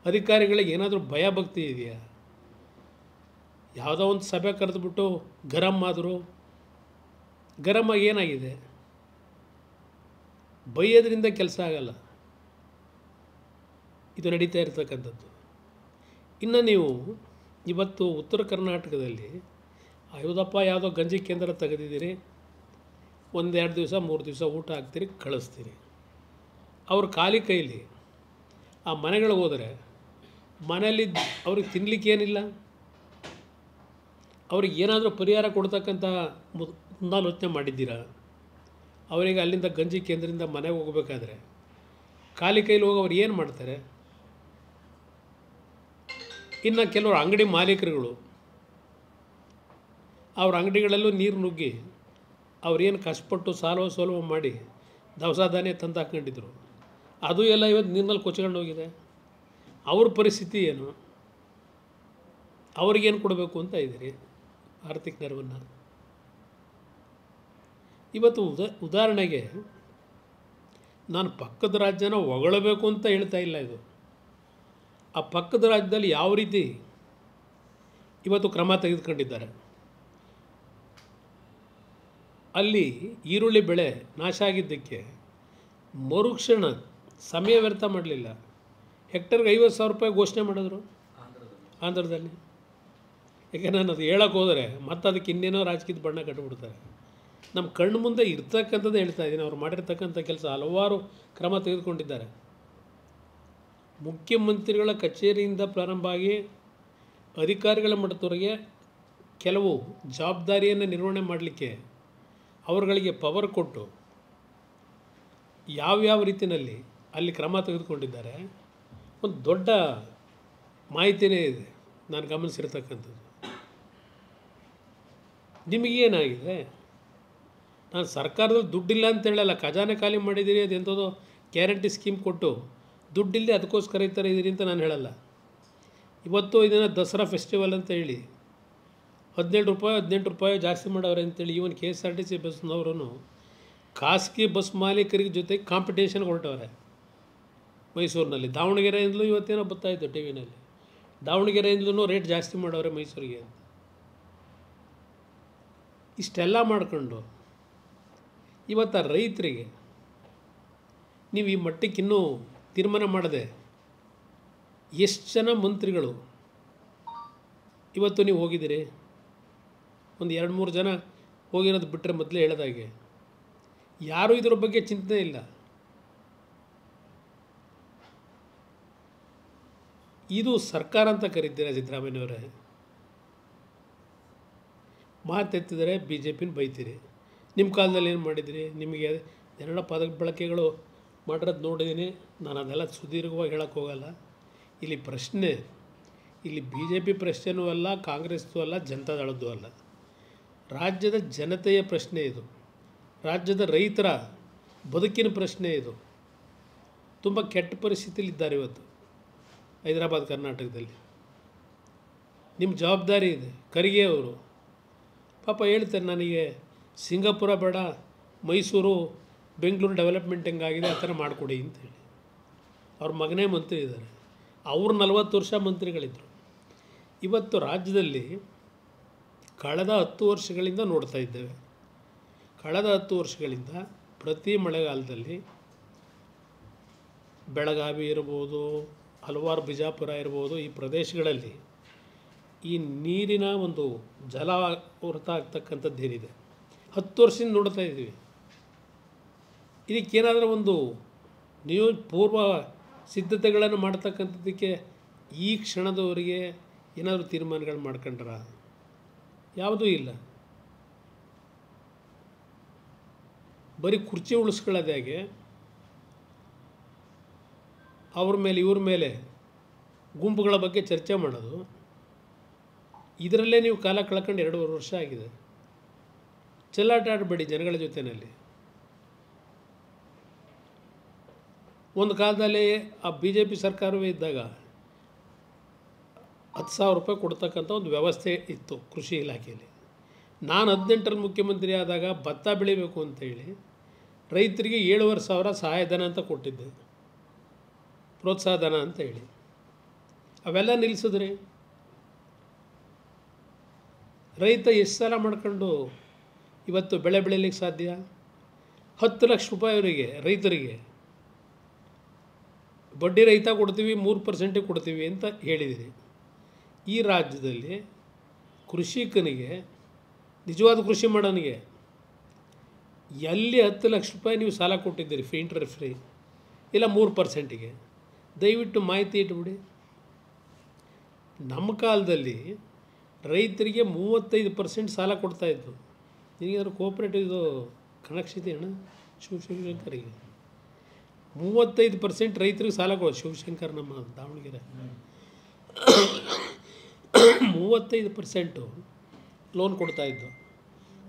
ಅಧಿಕಾರಿಗಳಿಗೆ ಏನಾದರೂ ಭಯ ಭಕ್ತಿ ಇದೆಯಾ? ಯಾವುದೋ ಒಂದು ಸಭೆ ಕರೆದುಬಿಟ್ಟು ಗರಂ ಆದರು. ಗರಂ ಆಗಿ ಏನಾಗಿದೆ? ಬೈಯೋದ್ರಿಂದ ಕೆಲಸ ಆಗಲ್ಲ. ಇದು ನಡೀತಾ ಇರ್ತಕ್ಕಂಥದ್ದು. ಇನ್ನು ನೀವು ಇವತ್ತು ಉತ್ತರ ಕರ್ನಾಟಕದಲ್ಲಿ ಯಾವುದಪ್ಪ ಯಾವುದೋ ಗಂಜಿ ಕೇಂದ್ರ ತೆಗೆದಿದ್ದೀರಿ, 1-2 ದಿವಸ 3 ದಿವಸ ಊಟ ಹಾಕ್ತೀರಿ, ಕಳಿಸ್ತೀರಿ. ಅವ್ರ ಖಾಲಿ ಕೈಲಿ ಆ ಮನೆಗಳಿಗೆ ಹೋದರೆ ಮನೆಯಲ್ಲಿ ಅವ್ರಿಗೆ ತಿನ್ನಲಿಕ್ಕೆ ಏನಿಲ್ಲ. ಅವ್ರಿಗೆ ಏನಾದರೂ ಪರಿಹಾರ ಕೊಡ್ತಕ್ಕಂಥ ಮುಂದಾಲೋಚನೆ ಮಾಡಿದ್ದೀರಾ? ಅವರಿಗೆ ಅಲ್ಲಿಂದ ಗಂಜಿ ಕೇಂದ್ರದಿಂದ ಮನೆಗೆ ಹೋಗಬೇಕಾದ್ರೆ ಖಾಲಿ ಕೈಲಿ ಹೋಗಿ ಅವ್ರು ಏನು ಮಾಡ್ತಾರೆ? ಇನ್ನು ಕೆಲವರು ಅಂಗಡಿ ಮಾಲೀಕರುಗಳು ಅವ್ರ ಅಂಗಡಿಗಳಲ್ಲೂ ನೀರು ನುಗ್ಗಿ ಅವ್ರೇನು ಕಷ್ಟಪಟ್ಟು ಸಾಲ್ವ ಮಾಡಿ ದವಸ ಧಾನ್ಯ ತಂದು ಹಾಕ್ಕೊಂಡಿದ್ರು, ಅದು ಎಲ್ಲ ಇವತ್ತು ನೀರಿನಲ್ಲಿ ಕೊಚ್ಕೊಂಡು ಹೋಗಿದೆ. ಅವ್ರ ಪರಿಸ್ಥಿತಿ ಏನು? ಅವ್ರಿಗೇನು ಕೊಡಬೇಕು ಅಂತ ಇದ್ದೀರಿ ಆರ್ಥಿಕ ನೆರವನ್ನು? ಇವತ್ತು ಉದಾಹರಣೆಗೆ ನಾನು ಪಕ್ಕದ ರಾಜ್ಯನ ಹೊಗಳಬೇಕು ಅಂತ ಹೇಳ್ತಾ ಇಲ್ಲ. ಇದು ಆ ಪಕ್ಕದ ರಾಜ್ಯದಲ್ಲಿ ಯಾವ ರೀತಿ ಇವತ್ತು ಕ್ರಮ ತೆಗೆದುಕೊಂಡಿದ್ದಾರೆ. ಅಲ್ಲಿ ಈರುಳ್ಳಿ ಬೆಳೆ ನಾಶ ಆಗಿದ್ದಕ್ಕೆ ಮರುಕ್ಷಣ ಸಮಯ ವ್ಯರ್ಥ ಮಾಡಲಿಲ್ಲ, ಹೆಕ್ಟರ್ಗೆ 50,000 ರೂಪಾಯಿ ಘೋಷಣೆ ಮಾಡಿದ್ರು ಆಂಧ್ರದಲ್ಲಿ. ಯಾಕೆ ನಾನು ಅದು ಹೇಳೋಕ್ಕೆ ಹೋದರೆ ಮತ್ತು ಅದಕ್ಕೆ ಇನ್ನೇನೋ ರಾಜಕೀಯದ ಬಣ್ಣ ಕಟ್ಟಿಬಿಡ್ತಾರೆ. ನಮ್ಮ ಕಣ್ಣು ಮುಂದೆ ಇರ್ತಕ್ಕಂಥದ್ದು ಹೇಳ್ತಾ ಇದ್ದೀನಿ. ಅವ್ರು ಮಾಡಿರ್ತಕ್ಕಂಥ ಕೆಲಸ ಹಲವಾರು ಕ್ರಮ ತೆಗೆದುಕೊಂಡಿದ್ದಾರೆ. ಮುಖ್ಯಮಂತ್ರಿಗಳ ಕಚೇರಿಯಿಂದ ಪ್ರಾರಂಭ ಆಗಿ ಅಧಿಕಾರಿಗಳ ಮಟ್ಟದವರೆಗೆ ಕೆಲವು ಜವಾಬ್ದಾರಿಯನ್ನು ನಿರ್ವಹಣೆ ಮಾಡಲಿಕ್ಕೆ ಅವರುಗಳಿಗೆ ಪವರ್ ಕೊಟ್ಟು ಯಾವ್ಯಾವ ರೀತಿಯಲ್ಲಿ ಅಲ್ಲಿ ಕ್ರಮ ತೆಗೆದುಕೊಂಡಿದ್ದಾರೆ ಒಂದು ದೊಡ್ಡ ಮಾಹಿತಿಯೇ ಇದೆ ನಾನು ಗಮನಿಸಿರ್ತಕ್ಕಂಥದ್ದು. ನಿಮಗೇನಾಗಿದೆ? ನಾನು ಸರ್ಕಾರದಲ್ಲಿ ದುಡ್ಡಿಲ್ಲ ಅಂತ ಹೇಳಲ್ಲ, ಖಜಾನೆ ಖಾಲಿ ಮಾಡಿದ್ದೀರಿ, ಅದು ಎಂಥದೋ ಗ್ಯಾರಂಟಿ ಸ್ಕೀಮ್ ಕೊಟ್ಟು ದುಡ್ಡಿಲ್ಲದೆ ಅದಕ್ಕೋಸ್ಕರ ಈ ಥರ ಇದ್ದೀರಿ ಅಂತ ನಾನು ಹೇಳಲ್ಲ. ಇವತ್ತು ಇದನ್ನು ದಸರಾ ಫೆಸ್ಟಿವಲ್ ಅಂತ ಹೇಳಿ 17 ರೂಪಾಯಿ 18 ರೂಪಾಯಿ ಜಾಸ್ತಿ ಮಾಡವ್ರೆ ಅಂತೇಳಿ ಇವನ್ KSRTC ಬಸ್ನವರು ಖಾಸಗಿ ಬಸ್ ಮಾಲೀಕರಿಗೆ ಜೊತೆಗೆ ಕಾಂಪಿಟೇಷನ್ಗೆ ಹೊರಟವ್ರೆ. ಮೈಸೂರಿನಲ್ಲಿ ದಾವಣಗೆರೆಯಿಂದಲೂ ಇವತ್ತೇನೋ ಬರ್ತಾಯಿತ್ತು ಟಿ ವಿನಲ್ಲಿ, ದಾವಣಗೆರೆಯಿಂದಲೂ ರೇಟ್ ಜಾಸ್ತಿ ಮಾಡವ್ರೆ ಮೈಸೂರಿಗೆ ಅಂತ. ಇಷ್ಟೆಲ್ಲ ಮಾಡಿಕೊಂಡು ಇವತ್ತು ರೈತರಿಗೆ ನೀವು ಈ ಮಟ್ಟಕ್ಕೆ ಇನ್ನೂ ತೀರ್ಮಾನ ಮಾಡದೆ ಎಷ್ಟು ಜನ ಮಂತ್ರಿಗಳು ಇವತ್ತು ನೀವು ಹೋಗಿದ್ದೀರಿ? ಒಂದು 2-3 ಜನ ಹೋಗಿರೋದು ಬಿಟ್ಟರೆ ಮೊದಲೇ ಹೇಳಿದಾಗೆ ಯಾರೂ ಇದರ ಬಗ್ಗೆ ಚಿಂತನೆ ಇಲ್ಲ. ಇದು ಸರ್ಕಾರ ಅಂತ ಕರೀತೀರಾ ಸಿದ್ದರಾಮಯ್ಯನವರೇ? ಮಾತೆತ್ತಿದರೆ BJPನ ಬೈತೀರಿ. ನಿಮ್ಮ ಕಾಲದಲ್ಲಿ ಏನು ಮಾಡಿದಿರಿ? ನಿಮಗೆ ಎರಡು ಪದ ಬಳಕೆಗಳು ಮಾಡಿರೋದು ನೋಡಿದ್ದೀನಿ ನಾನು. ಅದೆಲ್ಲ ಸುದೀರ್ಘವಾಗಿ ಹೇಳೋಕ್ಕೆ ಹೋಗಲ್ಲ. ಇಲ್ಲಿ ಪ್ರಶ್ನೆ ಇಲ್ಲಿ BJP ಪ್ರಶ್ನೆಯೂ ಅಲ್ಲ, ಕಾಂಗ್ರೆಸ್ದು ಅಲ್ಲ, ಜನತಾದಳದ್ದು ಅಲ್ಲ. ರಾಜ್ಯದ ಜನತೆಯ ಪ್ರಶ್ನೆ ಇದು. ರಾಜ್ಯದ ರೈತರ ಬದುಕಿನ ಪ್ರಶ್ನೆ ಇದು. ತುಂಬ ಕೆಟ್ಟ ಪರಿಸ್ಥಿತಿಲಿದ್ದಾರೆ ಇವತ್ತು ಹೈದರಾಬಾದ್ ಕರ್ನಾಟಕದಲ್ಲಿ. ನಿಮ್ಮ ಜವಾಬ್ದಾರಿ ಇದೆ. ಖರ್ಗೆ ಅವರು ಪಾಪ ಹೇಳ್ತಾರೆ, ನನಗೆ ಸಿಂಗಾಪುರ ಬೇಡ, ಮೈಸೂರು ಬೆಂಗಳೂರು ಡೆವಲಪ್ಮೆಂಟ್ ಹೆಂಗಾಗಿದೆ ಆ ಥರ ಮಾಡಿಕೊಡಿ ಅಂತೇಳಿ. ಅವ್ರ ಮಗನೇ ಮಂತ್ರಿ ಇದ್ದಾರೆ. ಅವರು 40 ವರ್ಷ ಮಂತ್ರಿಗಳಿದ್ದರು. ಇವತ್ತು ರಾಜ್ಯದಲ್ಲಿ ಕಳೆದ 10 ವರ್ಷಗಳಿಂದ ನೋಡ್ತಾ ಇದ್ದೇವೆ. ಕಳೆದ 10 ವರ್ಷಗಳಿಂದ ಪ್ರತಿ ಮಳೆಗಾಲದಲ್ಲಿ ಬೆಳಗಾವಿ ಇರ್ಬೋದು, ಹಲವಾರು ಬಿಜಾಪುರ ಇರ್ಬೋದು, ಈ ಪ್ರದೇಶಗಳಲ್ಲಿ ಈ ನೀರಿನ ಒಂದು ಜಲ ಹೊರತ ಆಗ್ತಕ್ಕಂಥದ್ದೇನಿದೆ 10 ವರ್ಷದಿಂದ ನೋಡ್ತಾ ಇದ್ದೀವಿ. ಇದಕ್ಕೇನಾದರೂ ಒಂದು ನೀವು ಪೂರ್ವ ಸಿದ್ಧತೆಗಳನ್ನು ಮಾಡ್ತಕ್ಕಂಥದ್ದಕ್ಕೆ ಈ ಕ್ಷಣದವರೆಗೆ ಏನಾದರೂ ತೀರ್ಮಾನಗಳು ಮಾಡ್ಕೊಂಡ್ರ? ಯಾವುದೂ ಇಲ್ಲ. ಬರೀ ಕುರ್ಚಿ ಉಳಿಸ್ಕೊಳ್ಳೋದಾಗೆ ಅವ್ರ ಮೇಲೆ ಇವ್ರ ಮೇಲೆ ಗುಂಪುಗಳ ಬಗ್ಗೆ ಚರ್ಚೆ ಮಾಡೋದು, ಇದರಲ್ಲೇ ನೀವು ಕಾಲ ಕಳ್ಕೊಂಡು 2.5 ವರ್ಷ ಆಗಿದೆ. ಚೆಲ್ಲಾಟ ಆಡಬೇಡಿ ಜನಗಳ ಜೊತೆಯಲ್ಲಿ. ಒಂದು ಕಾಲದಲ್ಲಿ ಆ BJP ಸರ್ಕಾರವೇ ಇದ್ದಾಗ 10,000 ರೂಪಾಯಿ ಕೊಡ್ತಕ್ಕಂಥ ಒಂದು ವ್ಯವಸ್ಥೆ ಇತ್ತು ಕೃಷಿ ಇಲಾಖೆಯಲ್ಲಿ. ನಾನು 18ರಲ್ಲಿ ಮುಖ್ಯಮಂತ್ರಿ ಆದಾಗ ಭತ್ತ ಬೆಳಿಬೇಕು ಅಂತೇಳಿ ರೈತರಿಗೆ 7,500 ಸಹಾಯಧನ ಅಂತ ಕೊಟ್ಟಿದ್ದೆ, ಪ್ರೋತ್ಸಾಹಧನ ಅಂತ ಹೇಳಿ. ಅವೆಲ್ಲ ನಿಲ್ಲಿಸಿದ್ರಿ. ರೈತ ಎಷ್ಟು ಸಾಲ ಮಾಡ್ಕೊಂಡು ಇವತ್ತು ಬೆಳೆ ಬೆಳೀಲಿಕ್ಕೆ ಸಾಧ್ಯ? 10 ಲಕ್ಷ ರೂಪಾಯಿ ಅವರಿಗೆ ರೈತರಿಗೆ ಬಡ್ಡಿ ರಹಿತ ಕೊಡ್ತೀವಿ, 3% ಕೊಡ್ತೀವಿ ಅಂತ ಹೇಳಿದಿರಿ. ಈ ರಾಜ್ಯದಲ್ಲಿ ಕೃಷಿಕನಿಗೆ, ನಿಜವಾದ ಕೃಷಿ ಮಾಡೋನಿಗೆ ಎಲ್ಲಿ 10 ಲಕ್ಷ ರೂಪಾಯಿ ನೀವು ಸಾಲ ಕೊಟ್ಟಿದ್ದೀರಿ ಇಂಟ್ರೆಸ್ಟ್ ಫ್ರೀ, ಇಲ್ಲ 3%ಗೆ? ದಯವಿಟ್ಟು ಮಾಹಿತಿ ಇಟ್ಬಿಡಿ. ನಮ್ಮ ಕಾಲದಲ್ಲಿ ರೈತರಿಗೆ 35% ಸಾಲ ಕೊಡ್ತಾಯಿದ್ದು. ನಿನಗೇನಾದ್ರು ಕೋಆಪ್ರೇಟಿವ್ದು ಕನೆಕ್ಷನ್ ಇದೆ ಅಣ್ಣ? ಶಿವಶಂಕರಿಗೆ 35% ರೈತರಿಗೆ ಸಾಲ ಕೊಡೋದು. ಶಿವಶಂಕರ್ ನಮ್ಮ ದಾವಣಗೆರೆ 35% ಲೋನ್ ಕೊಡ್ತಾಯಿದ್ದು.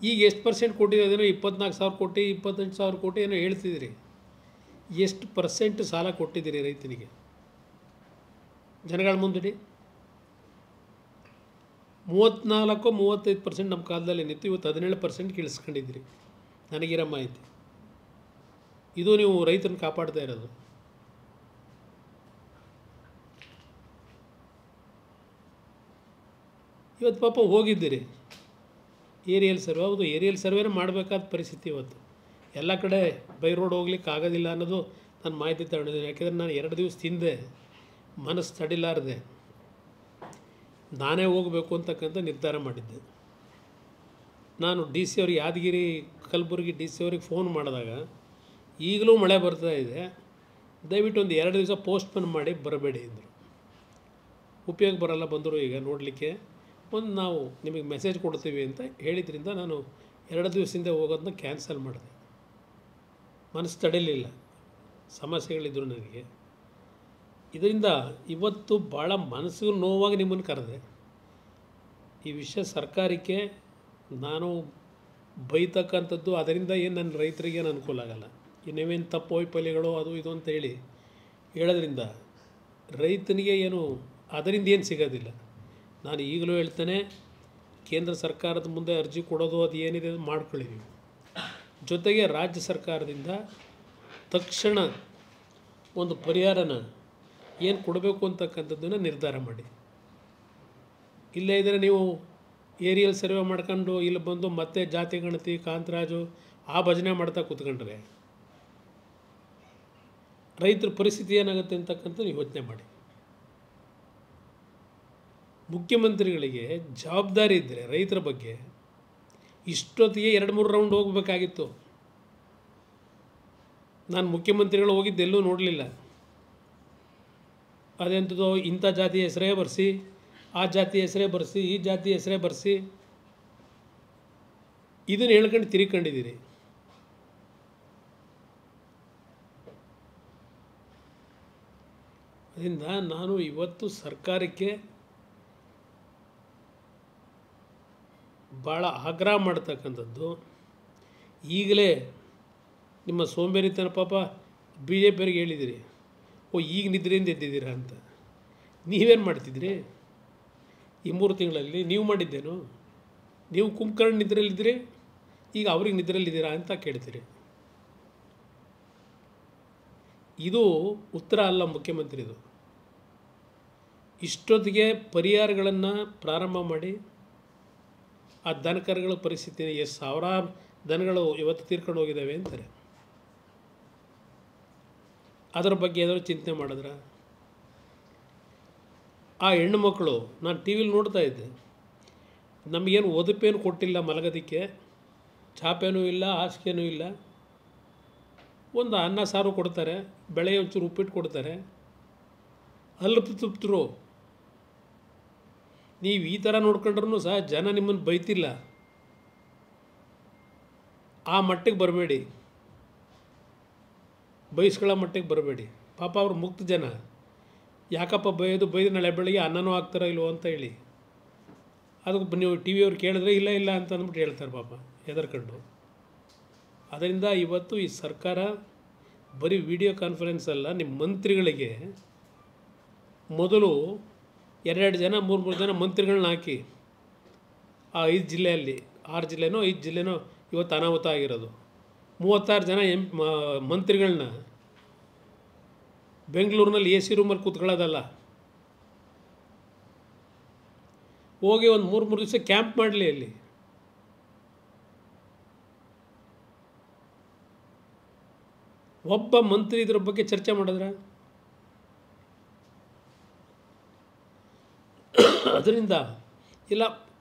ಈಗ ಎಷ್ಟು ಪರ್ಸೆಂಟ್ ಕೊಟ್ಟಿರೋದೇನೋ 24,000 ಕೋಟಿ 28,000 ಕೋಟಿ ಏನೋ ಹೇಳ್ತಿದ್ದೀರಿ. ಎಷ್ಟು ಪರ್ಸೆಂಟ್ ಸಾಲ ಕೊಟ್ಟಿದ್ದೀರಿ ರೈತನಿಗೆ? ಜನಗಳ ಮುಂದಿಡಿ. 34-35% ನಮ್ಮ ಕಾಲದಲ್ಲಿ ನಿಂತು ಇವತ್ತು 17% ಇಳಿಸ್ಕೊಂಡಿದ್ದೀರಿ. ನನಗಿರೋ ಮಾಹಿತಿ ಇದು. ನೀವು ರೈತರನ್ನು ಕಾಪಾಡ್ತಾ ಇರೋದು. ಇವತ್ತು ಪಾಪ ಹೋಗಿದ್ದೀರಿ ಏರಿಯಲ್ ಸರ್ವೆ. ಹೌದು, ಏರಿಯಲ್ ಸರ್ವೆನೇ ಮಾಡಬೇಕಾದ ಪರಿಸ್ಥಿತಿ ಇವತ್ತು. ಎಲ್ಲ ಕಡೆ ಬೈ ರೋಡ್ ಹೋಗ್ಲಿಕ್ಕೆ ಆಗೋದಿಲ್ಲ ಅನ್ನೋದು ನಾನು ಮಾಹಿತಿ ತಗೊಂಡಿದ್ದೀನಿ. ಯಾಕೆಂದರೆ ನಾನು 2 ದಿವಸ ಹಿಂದೆ ಮನಸ್ಸು ತಡಿಲಾರದೆ ನಾನೇ ಹೋಗಬೇಕು ಅಂತಕ್ಕಂಥ ನಿರ್ಧಾರ ಮಾಡಿದ್ದೆ. ನಾನು DC ಅವ್ರಿಗೆ, ಯಾದಗಿರಿ ಕಲಬುರಗಿ DC ಅವ್ರಿಗೆ ಫೋನ್ ಮಾಡಿದಾಗ ಈಗಲೂ ಮಳೆ ಬರ್ತಾ ಇದೆ, ದಯವಿಟ್ಟು ಒಂದು 2 ದಿವಸ ಪೋಸ್ಟ್ಪೋನ್ ಮಾಡಿ ಬರಬೇಡಿ ಅಂದರು. ಉಪಯೋಗ ಬರಲ್ಲ ಬಂದರು ಈಗ ನೋಡಲಿಕ್ಕೆ. ಒಂದು ನಾವು ನಿಮಗೆ ಮೆಸೇಜ್ ಕೊಡ್ತೀವಿ ಅಂತ ಹೇಳಿದ್ರಿಂದ ನಾನು 2 ದಿವಸದಿಂದ ಹೋಗೋದನ್ನ ಕ್ಯಾನ್ಸಲ್ ಮಾಡಿದೆ. ಮನಸ್ಸು ತಡೀಲಿಲ್ಲ, ಸಮಸ್ಯೆಗಳಿದ್ರು ನನಗೆ. ಇದರಿಂದ ಇವತ್ತು ಭಾಳ ಮನಸ್ಸಿಗೆ ನೋವಾಗಿ ನಿಮ್ಮನ್ನು ಕರೆದೆ. ಈ ವಿಷಯ ಸರ್ಕಾರಕ್ಕೆ ನಾನು ಬೈತಕ್ಕಂಥದ್ದು, ಅದರಿಂದ ಏನು ನನ್ನ ರೈತರಿಗೇನು ಅನುಕೂಲ ಆಗಲ್ಲ. ಇನ್ನೇವೇನು ತಪ್ಪು ವೈಫಲ್ಯಗಳು ಅದು ಇದು ಅಂತ ಹೇಳೋದ್ರಿಂದ ರೈತನಿಗೆ ಏನು ಅದರಿಂದ ಏನು ಸಿಗೋದಿಲ್ಲ. ನಾನು ಈಗಲೂ ಹೇಳ್ತೇನೆ, ಕೇಂದ್ರ ಸರ್ಕಾರದ ಮುಂದೆ ಅರ್ಜಿ ಕೊಡೋದು ಅದು ಏನಿದೆ ಅದು ಮಾಡ್ಕೊಳ್ಳಿ ನೀವು. ಜೊತೆಗೆ ರಾಜ್ಯ ಸರ್ಕಾರದಿಂದ ತಕ್ಷಣ ಒಂದು ಪರಿಹಾರನ ಏನು ಕೊಡಬೇಕು ಅಂತಕ್ಕಂಥದ್ದನ್ನು ನಿರ್ಧಾರ ಮಾಡಿ. ಇಲ್ಲೇ ಇದ್ದರೆ ನೀವು ಏರಿಯಲ್ ಸರ್ವೆ ಮಾಡ್ಕೊಂಡು ಇಲ್ಲಿ ಬಂದು ಮತ್ತೆ ಜಾತಿ ಗಣತಿ ಕಾಂತರಾಜು ಆ ಭಜನೆ ಮಾಡ್ತಾ ಕೂತ್ಕೊಂಡ್ರೆ ರೈತರ ಪರಿಸ್ಥಿತಿ ಏನಾಗುತ್ತೆ ಅಂತಕ್ಕಂಥ ಯೋಚನೆ ಮಾಡಿ. ಮುಖ್ಯಮಂತ್ರಿಗಳಿಗೆ ಜವಾಬ್ದಾರಿ ಇದ್ದರೆ ರೈತರ ಬಗ್ಗೆ ಇಷ್ಟೊತ್ತಿಗೆ 2-3 ರೌಂಡ್ ಹೋಗಬೇಕಾಗಿತ್ತು. ನಾನು ಮುಖ್ಯಮಂತ್ರಿಗಳು ಹೋಗಿದ್ದು ಎಲ್ಲೂ ನೋಡಲಿಲ್ಲ. ಅದೆಂಥದ್ದು ಇಂಥ ಜಾತಿ ಹೆಸರೇ ಬರೆಸಿ, ಆ ಜಾತಿ ಹೆಸರೇ ಬರೆಸಿ, ಈ ಜಾತಿ ಹೆಸರೇ ಬರೆಸಿ, ಇದನ್ನು ಹೇಳ್ಕೊಂಡು ತಿರ್ಕೊಂಡಿದ್ದೀರಿ. ಅದರಿಂದ ನಾನು ಇವತ್ತು ಸರ್ಕಾರಕ್ಕೆ ಭಾಳ ಆಗ್ರಹ ಮಾಡ್ತಕ್ಕಂಥದ್ದು, ಈಗಲೇ ನಿಮ್ಮ ಸೋಂಬೇರಿತನ ಪಾಪ BJP ಅವ್ರಿಗೆ ಹೇಳಿದಿರಿ, ಈಗ ನಿದ್ರೆಯಿಂದ ಎದ್ದಿದ್ದೀರಾ ಅಂತ. ನೀವೇನು ಮಾಡ್ತಿದ್ರಿ ಈ 3 ತಿಂಗಳಲ್ಲಿ? ನೀವು ಮಾಡಿದ್ದೇನು? ನೀವು ಕುಂಭಕರ್ಣ ನಿದ್ರೆಯಲ್ಲಿದ್ದಿರಿ, ಈಗ ಅವ್ರಿಗೆ ನಿದ್ರೆಯಲ್ಲಿದ್ದೀರಾ ಅಂತ ಕೇಳ್ತೀರಿ. ಇದು ಉತ್ತರ ಅಲ್ಲ ಮುಖ್ಯಮಂತ್ರಿದು. ಇಷ್ಟೊತ್ತಿಗೆ ಪರಿಹಾರಗಳನ್ನು ಪ್ರಾರಂಭ ಮಾಡಿ ಆ ದನಕರುಗಳ ಪರಿಸ್ಥಿತಿ, ಎಷ್ಟು ಸಾವಿರಾರು ದನಗಳು ಇವತ್ತು ತೀರ್ಕೊಂಡು ಹೋಗಿದ್ದಾವೆ ಅಂತಾರೆ. ಅದರ ಬಗ್ಗೆ ಏನಾದರೂ ಚಿಂತನೆ ಮಾಡಿದ್ರ? ಆ ಹೆಣ್ಣು ಮಕ್ಕಳು, ನಾನು TV ವಿಲಿ ನೋಡ್ತಾ ಇದ್ದೆ, ನಮಗೇನು ಒದಪೇನು ಕೊಟ್ಟಿಲ್ಲ ಮಲಗೋದಕ್ಕೆ, ಚಾಪೆನೂ ಇಲ್ಲ, ಹಾಸಿಗೆನೂ ಇಲ್ಲ. ಒಂದು ಅನ್ನ ಸಾರು ಕೊಡ್ತಾರೆ, ಬೆಳಗ್ಗೆ ಒಂಚೂರು ಉಪ್ಪಿಟ್ಟು ಕೊಡ್ತಾರೆ. ಅಲ್ಪತೃಪ್ತರು. ನೀವು ಈ ಥರ ನೋಡ್ಕೊಂಡ್ರೂ ಸಹ ಜನ ನಿಮ್ಮನ್ನು ಬೈತಿಲ್ಲ. ಆ ಮಟ್ಟಿಗೆ ಬರಬೇಡಿ, ಬೈಸ್ಕೊಳ್ಳೋ ಮಟ್ಟಿಗೆ ಬರಬೇಡಿ. ಪಾಪ ಅವ್ರು ಮುಕ್ತ ಜನ. ಯಾಕಪ್ಪ ಬೈದು ನಾಳೆ ಬೆಳಗ್ಗೆ ಅನ್ನನೂ ಹಾಕ್ತಾರೋ ಇಲ್ವೋ ಅಂತ ಹೇಳಿ. ಅದಕ್ಕೆ ನೀವು ಟಿ ವಿಯವ್ರು ಕೇಳಿದ್ರೆ ಇಲ್ಲ ಅಂತ ಅಂದ್ಬಿಟ್ಟು ಹೇಳ್ತಾರೆ ಪಾಪ ಹೆದರ್ಕೊಂಡು. ಅದರಿಂದ ಇವತ್ತು ಈ ಸರ್ಕಾರ ಬರೀ ವಿಡಿಯೋ ಕಾನ್ಫರೆನ್ಸ್ ಅಲ್ಲ, ನಿಮ್ಮ ಮಂತ್ರಿಗಳಿಗೆ ಮೊದಲು 2 ಜನ 3 ಜನ ಮಂತ್ರಿಗಳನ್ನ ಹಾಕಿ ಆ 5 ಜಿಲ್ಲೆಯಲ್ಲಿ 6 ಜಿಲ್ಲೆನೋ 5 ಜಿಲ್ಲೆನೋ ಇವತ್ತು ಅನಾಹುತ ಆಗಿರೋದು. 36 ಜನ ಮಂತ್ರಿಗಳನ್ನ ಬೆಂಗಳೂರಿನಲ್ಲಿ AC ರೂಮಲ್ಲಿ ಕೂತ್ಕೊಳ್ಳೋದಲ್ಲ, ಹೋಗಿ ಒಂದು 3 ದಿವಸ ಕ್ಯಾಂಪ್ ಮಾಡಲಿ. ಅಲ್ಲಿ ಒಬ್ಬ ಮಂತ್ರಿ ಇದ್ರ ಬಗ್ಗೆ ಚರ್ಚೆ ಮಾಡಿದ್ರ? ಅದರಿಂದ ಇಲ್ಲ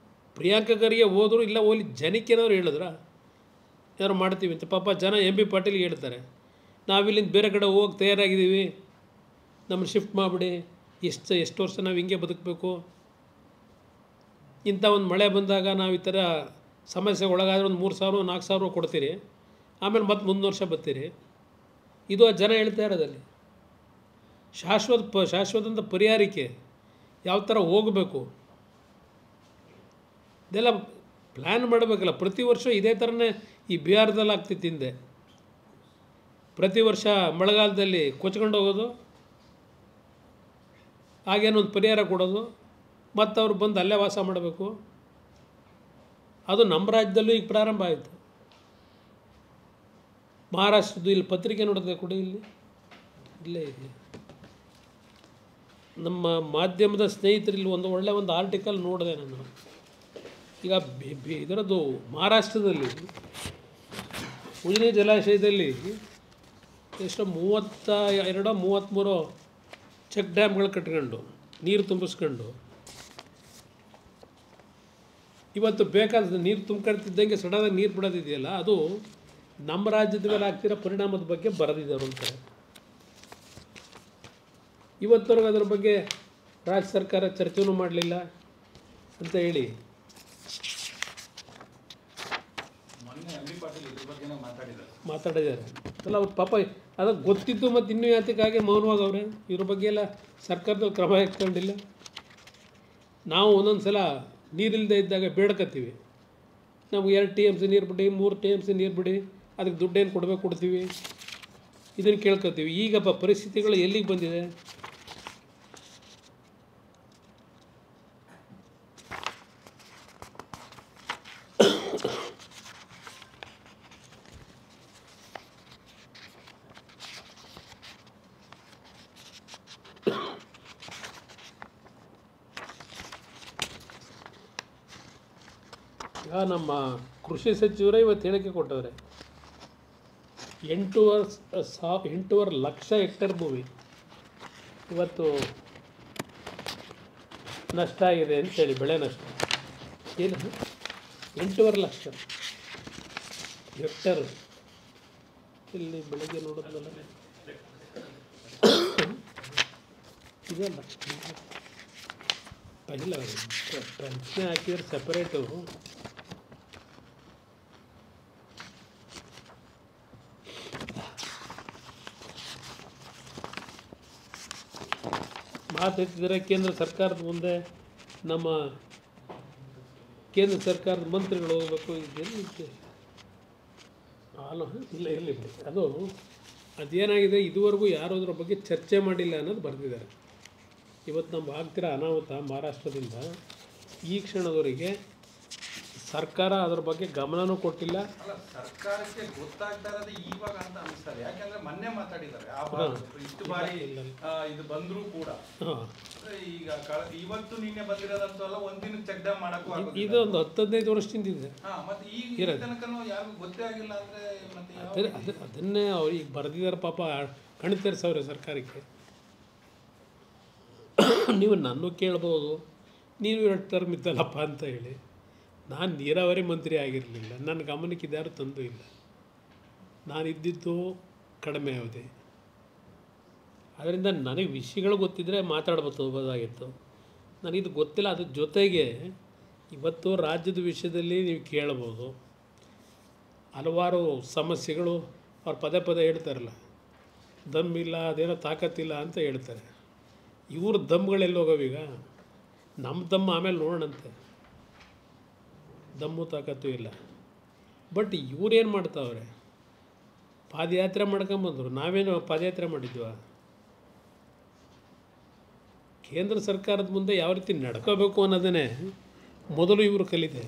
ಪ್ರಿಯಾಂಕಾ ಖರ್ಗೆ ಹೋದರು, ಇಲ್ಲ ಹೋಲಿ ಜನಕ್ಕೆ ಏನಾದ್ರು ಹೇಳಿದ್ರ ಏನಾದ್ರು ಮಾಡ್ತೀವಿ ಅಂತ. ಪಾಪ ಜನ MB ಪಾಟೀಲ್ಗೆ ಹೇಳ್ತಾರೆ, ನಾವಿಲ್ಲಿಂದ ಬೇರೆ ಕಡೆ ಹೋಗಿ ತಯಾರಾಗಿದ್ದೀವಿ, ನಮ್ಮನ್ನು ಶಿಫ್ಟ್ ಮಾಡಿಬಿಡಿ, ಎಷ್ಟು ವರ್ಷ ನಾವು ಹಿಂಗೆ ಬದುಕಬೇಕು, ಇಂಥ ಒಂದು ಮಳೆ ಬಂದಾಗ ನಾವು ಈ ಥರ ಸಮಸ್ಯೆಗೆ ಒಳಗಾದ್ರೆ ಒಂದು 3,000 4,000 ಕೊಡ್ತೀರಿ, ಆಮೇಲೆ ಮತ್ತೆ ಮುಂದಿನ ವರ್ಷ ಬರ್ತೀರಿ. ಇದು ಆ ಜನ ಹೇಳ್ತಾ ಇರೋದಲ್ಲಿ. ಶಾಶ್ವತ ಪರಿಹಾರಕ್ಕೆ ಯಾವ ಥರ ಹೋಗಬೇಕು ಇದೆಲ್ಲ ಪ್ಲ್ಯಾನ್ ಮಾಡಬೇಕಲ್ಲ. ಪ್ರತಿ ವರ್ಷ ಇದೇ ಥರನೇ ಈ ಬಿಹಾರದಲ್ಲಿ ಆಗ್ತಿತ್ತು ಹಿಂದೆ. ಪ್ರತಿ ವರ್ಷ ಮಳೆಗಾಲದಲ್ಲಿ ಕೊಚ್ಕೊಂಡು ಹೋಗೋದು, ಹಾಗೇನೊಂದು ಪರಿಹಾರ ಕೊಡೋದು, ಮತ್ತು ಅವ್ರು ಬಂದು ಅಲ್ಲೇ ವಾಸ ಮಾಡಬೇಕು. ಅದು ನಮ್ಮ ರಾಜ್ಯದಲ್ಲೂ ಈಗ ಪ್ರಾರಂಭ ಆಯಿತು. ಮಹಾರಾಷ್ಟ್ರದ್ದು ಇಲ್ಲಿ ಪತ್ರಿಕೆ ನೋಡಿದ್ರೆ ಕೊಡಿ, ಇಲ್ಲೇ ಇದೆ ನಮ್ಮ ಮಾಧ್ಯಮದ ಸ್ನೇಹಿತರಲ್ಲಿ ಒಂದು ಆರ್ಟಿಕಲ್ ನೋಡಿದೆ ನಾನು. ಈಗ ಇದರದ್ದು ಮಹಾರಾಷ್ಟ್ರದಲ್ಲಿ ಉಜನಿ ಜಲಾಶಯದಲ್ಲಿ ಎಷ್ಟೋ 32 33 ಚೆಕ್ ಡ್ಯಾಮ್ಗಳು ಕಟ್ಕೊಂಡು ನೀರು ತುಂಬಿಸ್ಕೊಂಡು ಇವತ್ತು ಬೇಕಾದ ನೀರು ತುಂಬ್ಕೊಳ್ತಿದ್ದಂಗೆ ಸಡನ್ನಾಗಿ ನೀರು ಬಿಡೋದಿದೆಯಲ್ಲ, ಅದು ನಮ್ಮ ರಾಜ್ಯದ ಮೇಲೆ ಆಗ್ತಿರೋ ಪರಿಣಾಮದ ಬಗ್ಗೆ ಬರೆದಿದ್ದಾರೆ ಅಂತಾರೆ. ಇವತ್ತವರೆಗೂ ಅದರ ಬಗ್ಗೆ ರಾಜ್ಯ ಸರ್ಕಾರ ಚರ್ಚೆನೂ ಮಾಡಲಿಲ್ಲ ಅಂತ ಹೇಳಿ ಮಾತಾಡಿದ್ದಾರೆ. ಅಲ್ಲ ಅವ್ರು ಪಾಪ ಅದಕ್ಕೆ ಗೊತ್ತಿತ್ತು, ಮತ್ತು ಇನ್ನೂ ಯಾತಕ್ಕಾಗಿ ಮೌನವಾಗವ್ರೆ? ಇವ್ರ ಬಗ್ಗೆ ಎಲ್ಲ ಸರ್ಕಾರದಲ್ಲಿ ಕ್ರಮ ಎತ್ಕೊಂಡಿಲ್ಲ. ನಾವು ಒಂದೊಂದು ಸಲ ನೀರಿಲ್ಲದೆ ಇದ್ದಾಗ ಬೇಡ್ಕತ್ತೀವಿ, ನಮ್ಗೆ 2 TMC ನೀರು ಬಿಡಿ, 3 TMC ನೀರು ಬಿಡಿ, ಅದಕ್ಕೆ ದುಡ್ಡೇನು ಕೊಡ್ತೀವಿ, ಇದನ್ನು ಕೇಳ್ಕೊತೀವಿ. ಈಗಪ್ಪ ಪರಿಸ್ಥಿತಿಗಳು ಎಲ್ಲಿಗೆ ಬಂದಿದೆ? ನಮ್ಮ ಕೃಷಿ ಸಚಿವರೇ ಇವತ್ತು ಹೇಳಿಕೆ ಕೊಟ್ಟವ್ರೆ, 8.5 ಲಕ್ಷ ಹೆಕ್ಟೇರ್ ಭೂಮಿ ಇವತ್ತು ನಷ್ಟ ಆಗಿದೆ ಅಂತೇಳಿ, ಬೆಳೆ ನಷ್ಟ. ಏನು 8.5 ಲಕ್ಷ ಹೆಕ್ಟೇರ್? ಇಲ್ಲಿ ಬೆಳಗ್ಗೆ ನೋಡೋದಲ್ಲ, ಇದಲ್ಲ ಇಲ್ಲ ಪ್ರಶ್ನೆ ಹಾಕಿದ್ರೆ ಸೆಪರೇಟು. ಮಾತೆತ್ತಿದರೆ ಕೇಂದ್ರ ಸರ್ಕಾರದ ಮುಂದೆ ನಮ್ಮ ಕೇಂದ್ರ ಸರ್ಕಾರದ ಮಂತ್ರಿಗಳು ಹೋಗಬೇಕು. ಇಲ್ಲ ಇರಲಿ ಬಿಡಿ. ಅದೇನಾಗಿದೆ, ಇದುವರೆಗೂ ಯಾರೂ ಅದ್ರ ಬಗ್ಗೆ ಚರ್ಚೆ ಮಾಡಿಲ್ಲ ಅನ್ನೋದು ಬರೆದಿದ್ದಾರೆ. ಇವತ್ತು ನಮ್ಗೆ ಆಗ್ತಿರೋ ಅನಾಹುತ ಮಹಾರಾಷ್ಟ್ರದಿಂದ ಈ ಕ್ಷಣದವರೆಗೆ ಸರ್ಕಾರ ಅದರ ಬಗ್ಗೆ ಗಮನನೂ ಕೊಟ್ಟಿಲ್ಲ. ಸರ್ಕಾರಕ್ಕೆ ಗೊತ್ತಾಗ್ತಾ ಇರೋದು ಇವಾಗ ಅಂತ ಅನಿಸ್ತಾರೆ. ಯಾಕೆಂದ್ರೆ ಮೊನ್ನೆ ಮಾತಾಡಿದ್ದಾರೆ, ಇಷ್ಟು ಬಾರಿ ಇದು ಬಂದರೂ ಕೂಡ ಈಗ ಇವತ್ತು ನಿನ್ನೆ ಬಂದಿರೋದಂತೂ ಅಲ್ಲ, ಒಂದಿನ ಚೆಕ್ ಡ್ಯಾಮ್ ಮಾಡಕ್ಕೂ ಆಗೋದಿಲ್ಲ. ಇದು ಒಂದು 10-15 ವರ್ಷದಿಂದ ಇದೆ. ಮತ್ತೆ ಈಗ ತನಕನೂ ಯಾರಿಗೂ ಗೊತ್ತೇ ಆಗಿಲ್ಲ ಅಂದ್ರೆ ಮತ್ತೆ ಅದನ್ನೇ ಅವ್ರು ಈಗ ಬರೆದಿದ್ದಾರೆ. ಪಾಪ ಕಣ್ಣು ತೆರೆಸವ್ರೆ ಸರ್ಕಾರಕ್ಕೆ. ನೀವು ನನ್ನ ಕೇಳ್ಬೋದು, ನೀವು 2 ಟರ್ಮ್ ಇದ್ದಲ್ಲಪ್ಪ ಅಂತ ಹೇಳಿ. ನಾನು ನೀರಾವರಿ ಮಂತ್ರಿ ಆಗಿರಲಿಲ್ಲ, ನನ್ನ ಗಮನಕ್ಕೆ ಇದ್ಯಾರು ತಂದು ಇಲ್ಲ. ನಾನಿದ್ದಿದ್ದು ಕಡಿಮೆ ಅವಧಿ, ಅದರಿಂದ ನನಗೆ ವಿಷಯಗಳು ಗೊತ್ತಿದ್ದರೆ ಮಾತಾಡ್ಬೋದಾಗಿತ್ತು. ನನಗಿದು ಗೊತ್ತಿಲ್ಲ. ಅದ್ರ ಜೊತೆಗೆ ಇವತ್ತು ರಾಜ್ಯದ ವಿಷಯದಲ್ಲಿ ನೀವು ಕೇಳ್ಬೋದು, ಹಲವಾರು ಸಮಸ್ಯೆಗಳು ಅವ್ರು ಪದೇ ಪದೇ ಹೇಳ್ತಾರಲ್ಲ, ದಮ್ ಇಲ್ಲ, ಅದೇನೋ ತಾಕತ್ತಿಲ್ಲ ಅಂತ ಹೇಳ್ತಾರೆ. ಇವ್ರ ದಮ್ಗಳೆಲ್ಲಿ ಹೋಗೋವೀಗ? ನಮ್ಮ ದಮ್ ಆಮೇಲೆ ನೋಡೋಣಂತೆ, ದಮ್ಮು ತಾಕತ್ತು ಇಲ್ಲ. ಬಟ್ ಇವ್ರೇನು ಮಾಡ್ತಾವ್ರೆ? ಪಾದಯಾತ್ರೆ ಮಾಡ್ಕೊಂಬಂದರು, ನಾವೇನು ಪಾದಯಾತ್ರೆ ಮಾಡಿದ್ವಾ? ಕೇಂದ್ರ ಸರ್ಕಾರದ ಮುಂದೆ ಯಾವ ರೀತಿ ನಡ್ಕೋಬೇಕು ಅನ್ನೋದನ್ನೇ ಮೊದಲು ಇವರು ಕಲಿತೆ.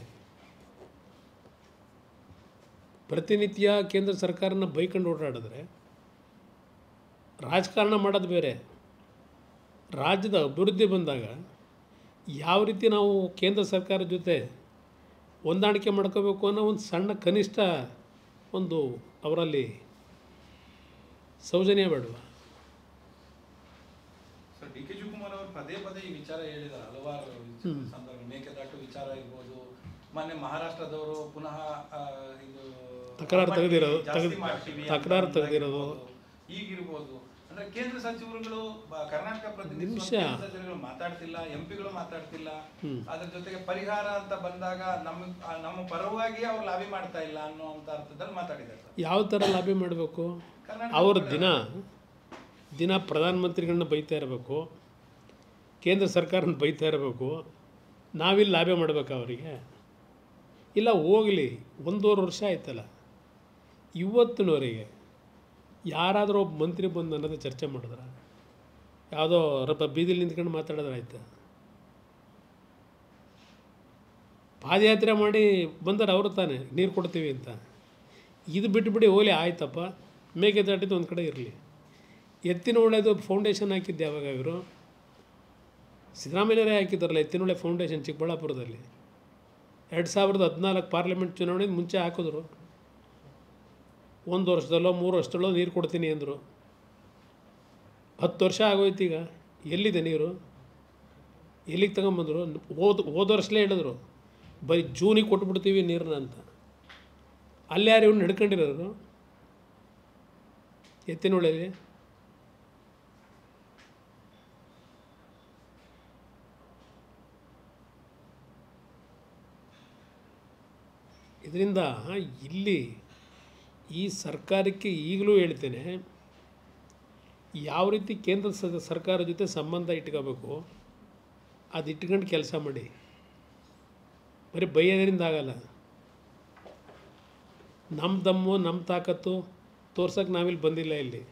ಪ್ರತಿನಿತ್ಯ ಕೇಂದ್ರ ಸರ್ಕಾರನ ಬೈಕೊಂಡು ಓಡಾಡಿದ್ರೆ ರಾಜಕಾರಣ ಮಾಡೋದು ಬೇರೆ. ರಾಜ್ಯದ ಅಭಿವೃದ್ಧಿ ಬಂದಾಗ ಯಾವ ರೀತಿ ನಾವು ಕೇಂದ್ರ ಸರ್ಕಾರದ ಜೊತೆ ಹೊಂದಾಣಿಕೆ ಮಾಡ್ಕೋಬೇಕು ಅನ್ನೋ ಒಂದು ಸಣ್ಣ ಕನಿಷ್ಠ ಒಂದು ಅವರಲ್ಲಿ ಸೌಜನ್ಯ ಬೇಡವಾ? ಸರ್, ಡಿ ಕೆ ಶಿವಕುಮಾರ್ ಅವರು ಪದೇ ಪದೇ ಈ ವಿಚಾರ ಹೇಳಿದ್ದಾರೆ ಹಲವಾರು ಸಂದರ್ಭ. ಮೇಕೆದಾಟು ವಿಚಾರ ಇರ್ಬೋದು, ಮೊನ್ನೆ ಮಹಾರಾಷ್ಟ್ರದವರು ಪುನಃ ಇದು ತಕರಾರು ತೆಗೆದಿರೋದು ಈಗಿರ್ಬೋದು. ಅಂದ್ರೆ ಕೇಂದ್ರ ಸಚಿವರುಗಳು ಕರ್ನಾಟಕ ಪ್ರತಿನಿಧಿಗಳು ಮಾತಾಡ್ತಿಲ್ಲ, ಎಂಪಿಗಳು ಮಾತಾಡ್ತಿಲ್ಲ. ಅದ್ರ ಜೊತೆಗೆ ಪರಿಹಾರ ಅಂತ ಬಂದಾಗ ನಮ್ಮ ಪರವಾಗಿ ಅವ್ರು ಲಾಬಿ ಮಾಡ್ತಾ ಇಲ್ಲ ಅನ್ನುವಂಥ ಅರ್ಥದಲ್ಲಿ ಮಾತಾಡಿದ್ದಾರೆ. ಯಾವ ಥರ ಲಾಬಿ ಮಾಡಬೇಕು? ಅವರು ದಿನ ಪ್ರಧಾನಮಂತ್ರಿಗಳನ್ನ ಬೈತಾ ಇರಬೇಕು, ಕೇಂದ್ರ ಸರ್ಕಾರನ ಬೈತಾ ಇರಬೇಕು, ನಾವಿಲ್ಲಿ ಲಾಬಿ ಮಾಡಬೇಕು ಅವರಿಗೆ? ಇಲ್ಲ, ಹೋಗಲಿ, 1.5 ವರ್ಷ ಆಯ್ತಲ್ಲ, ಇವತ್ತಿನವರೆಗೆ ಯಾರಾದರೂ ಒಬ್ಬ ಮಂತ್ರಿ ಬಂದು ಅನ್ನೋದು ಚರ್ಚೆ ಮಾಡಿದ್ರೆ, ಯಾವುದೋ ಬೀದಿಲಿ ನಿಂತ್ಕೊಂಡು ಮಾತಾಡಿದ್ರೆ ಆಯ್ತಾ? ಪಾದಯಾತ್ರೆ ಮಾಡಿ ಬಂದರೆ ಅವರು ತಾನೇ ನೀರು ಕೊಡ್ತೀವಿ ಅಂತ. ಇದು ಬಿಟ್ಟುಬಿಡಿ, ಹೋಗಲಿ ಆಯ್ತಪ್ಪ, ಮೇಕೆದಾಟಿದ್ದು ಒಂದು ಕಡೆ ಇರಲಿ. ಎತ್ತಿನಹೊಳೆದು ಫೌಂಡೇಶನ್ ಹಾಕಿದ್ದೆ ಯಾವಾಗ? ಇವರು ಸಿದ್ದರಾಮಯ್ಯರೇ ಹಾಕಿದ್ದಾರಲ್ಲ ಎತ್ತಿನಹೊಳೆ ಫೌಂಡೇಶನ್ ಚಿಕ್ಕಬಳ್ಳಾಪುರದಲ್ಲಿ. 2014 ಪಾರ್ಲಿಮೆಂಟ್ ಚುನಾವಣೆ ಮುಂಚೆ ಹಾಕಿದ್ರು. 1 ವರ್ಷದಲ್ಲೋ 3 ವರ್ಷದಲ್ಲೋ ನೀರು ಕೊಡ್ತೀನಿ ಅಂದರು. 10 ವರ್ಷ ಆಗೋಯ್ತು. ಈಗ ಎಲ್ಲಿದೆ ನೀರು? ಎಲ್ಲಿಗೆ ತಗೊಂಬಂದರು? ಹೋದ ವರ್ಷಲೇ ಹೇಳಿದ್ರು ಬರೀ ಜೂನಿಗೆ ಕೊಟ್ಬಿಡ್ತೀವಿ ನೀರನ್ನ ಅಂತ. ಅಲ್ಲಿ ಯಾರು ಇವ್ನು ನಡ್ಕೊಂಡಿರೋರು ಎತ್ತಿನಹೊಳೆಯಲ್ಲಿ? ಇದರಿಂದ ಇಲ್ಲಿ ಈ ಸರ್ಕಾರಕ್ಕೆ ಈಗಲೂ ಹೇಳ್ತೇನೆ, ಯಾವ ರೀತಿ ಕೇಂದ್ರ ಸರ್ಕಾರ ಜೊತೆ ಸಂಬಂಧ ಇಟ್ಕೋಬೇಕು ಅದು ಇಟ್ಕೊಂಡು ಕೆಲಸ ಮಾಡಿ. ಬರೀ ಬೈಯೋದ್ರಿಂದ ಆಗಲ್ಲ. ನಮ್ಮ ದಮ್ಮು ನಮ್ಮ ತಾಕತ್ತು ತೋರ್ಸೋಕ್ಕೆ ನಾವಿಲ್ಲಿ ಬಂದಿಲ್ಲ. ಇಲ್ಲಿ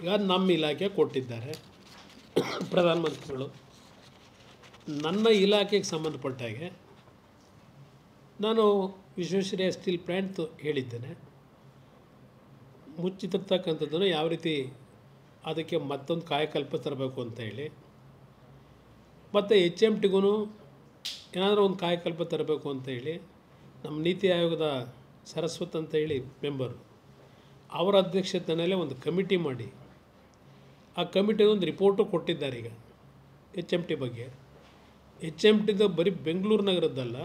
ಈಗ ನಮ್ಮ ಇಲಾಖೆ ಕೊಟ್ಟಿದ್ದಾರೆ ಪ್ರಧಾನಮಂತ್ರಿಗಳು. ನನ್ನ ಇಲಾಖೆಗೆ ಸಂಬಂಧಪಟ್ಟ ಹಾಗೆ ನಾನು ವಿಶ್ವೇಶ್ವರಯ್ಯ ಸ್ಟೀಲ್ ಪ್ಲ್ಯಾಂಟ್ ಹೇಳಿದ್ದೇನೆ. ಮುಚ್ಚಿತಿರ್ತಕ್ಕಂಥದ್ದನ್ನು ಯಾವ ರೀತಿ ಅದಕ್ಕೆ ಮತ್ತೊಂದು ಕಾಯಕಲ್ಪ ತರಬೇಕು ಅಂತ ಹೇಳಿ, ಮತ್ತು HMTಗೂ ಏನಾದರೂ ಒಂದು ಕಾಯಕಲ್ಪ ತರಬೇಕು ಅಂತ ಹೇಳಿ ನಮ್ಮ ನೀತಿ ಆಯೋಗದ ಸರಸ್ವತ್ ಅಂತ ಹೇಳಿ ಮೆಂಬರು, ಅವರ ಅಧ್ಯಕ್ಷತೆಯಲ್ಲೇ ಒಂದು ಕಮಿಟಿ ಮಾಡಿ ಆ ಕಮಿಟಿಗೆ ಒಂದು ರಿಪೋರ್ಟು ಕೊಟ್ಟಿದ್ದಾರೆ. ಈಗ HMT ಬಗ್ಗೆ. HMTದು ಬರೀ ಬೆಂಗಳೂರು ನಗರದ್ದಲ್ಲ,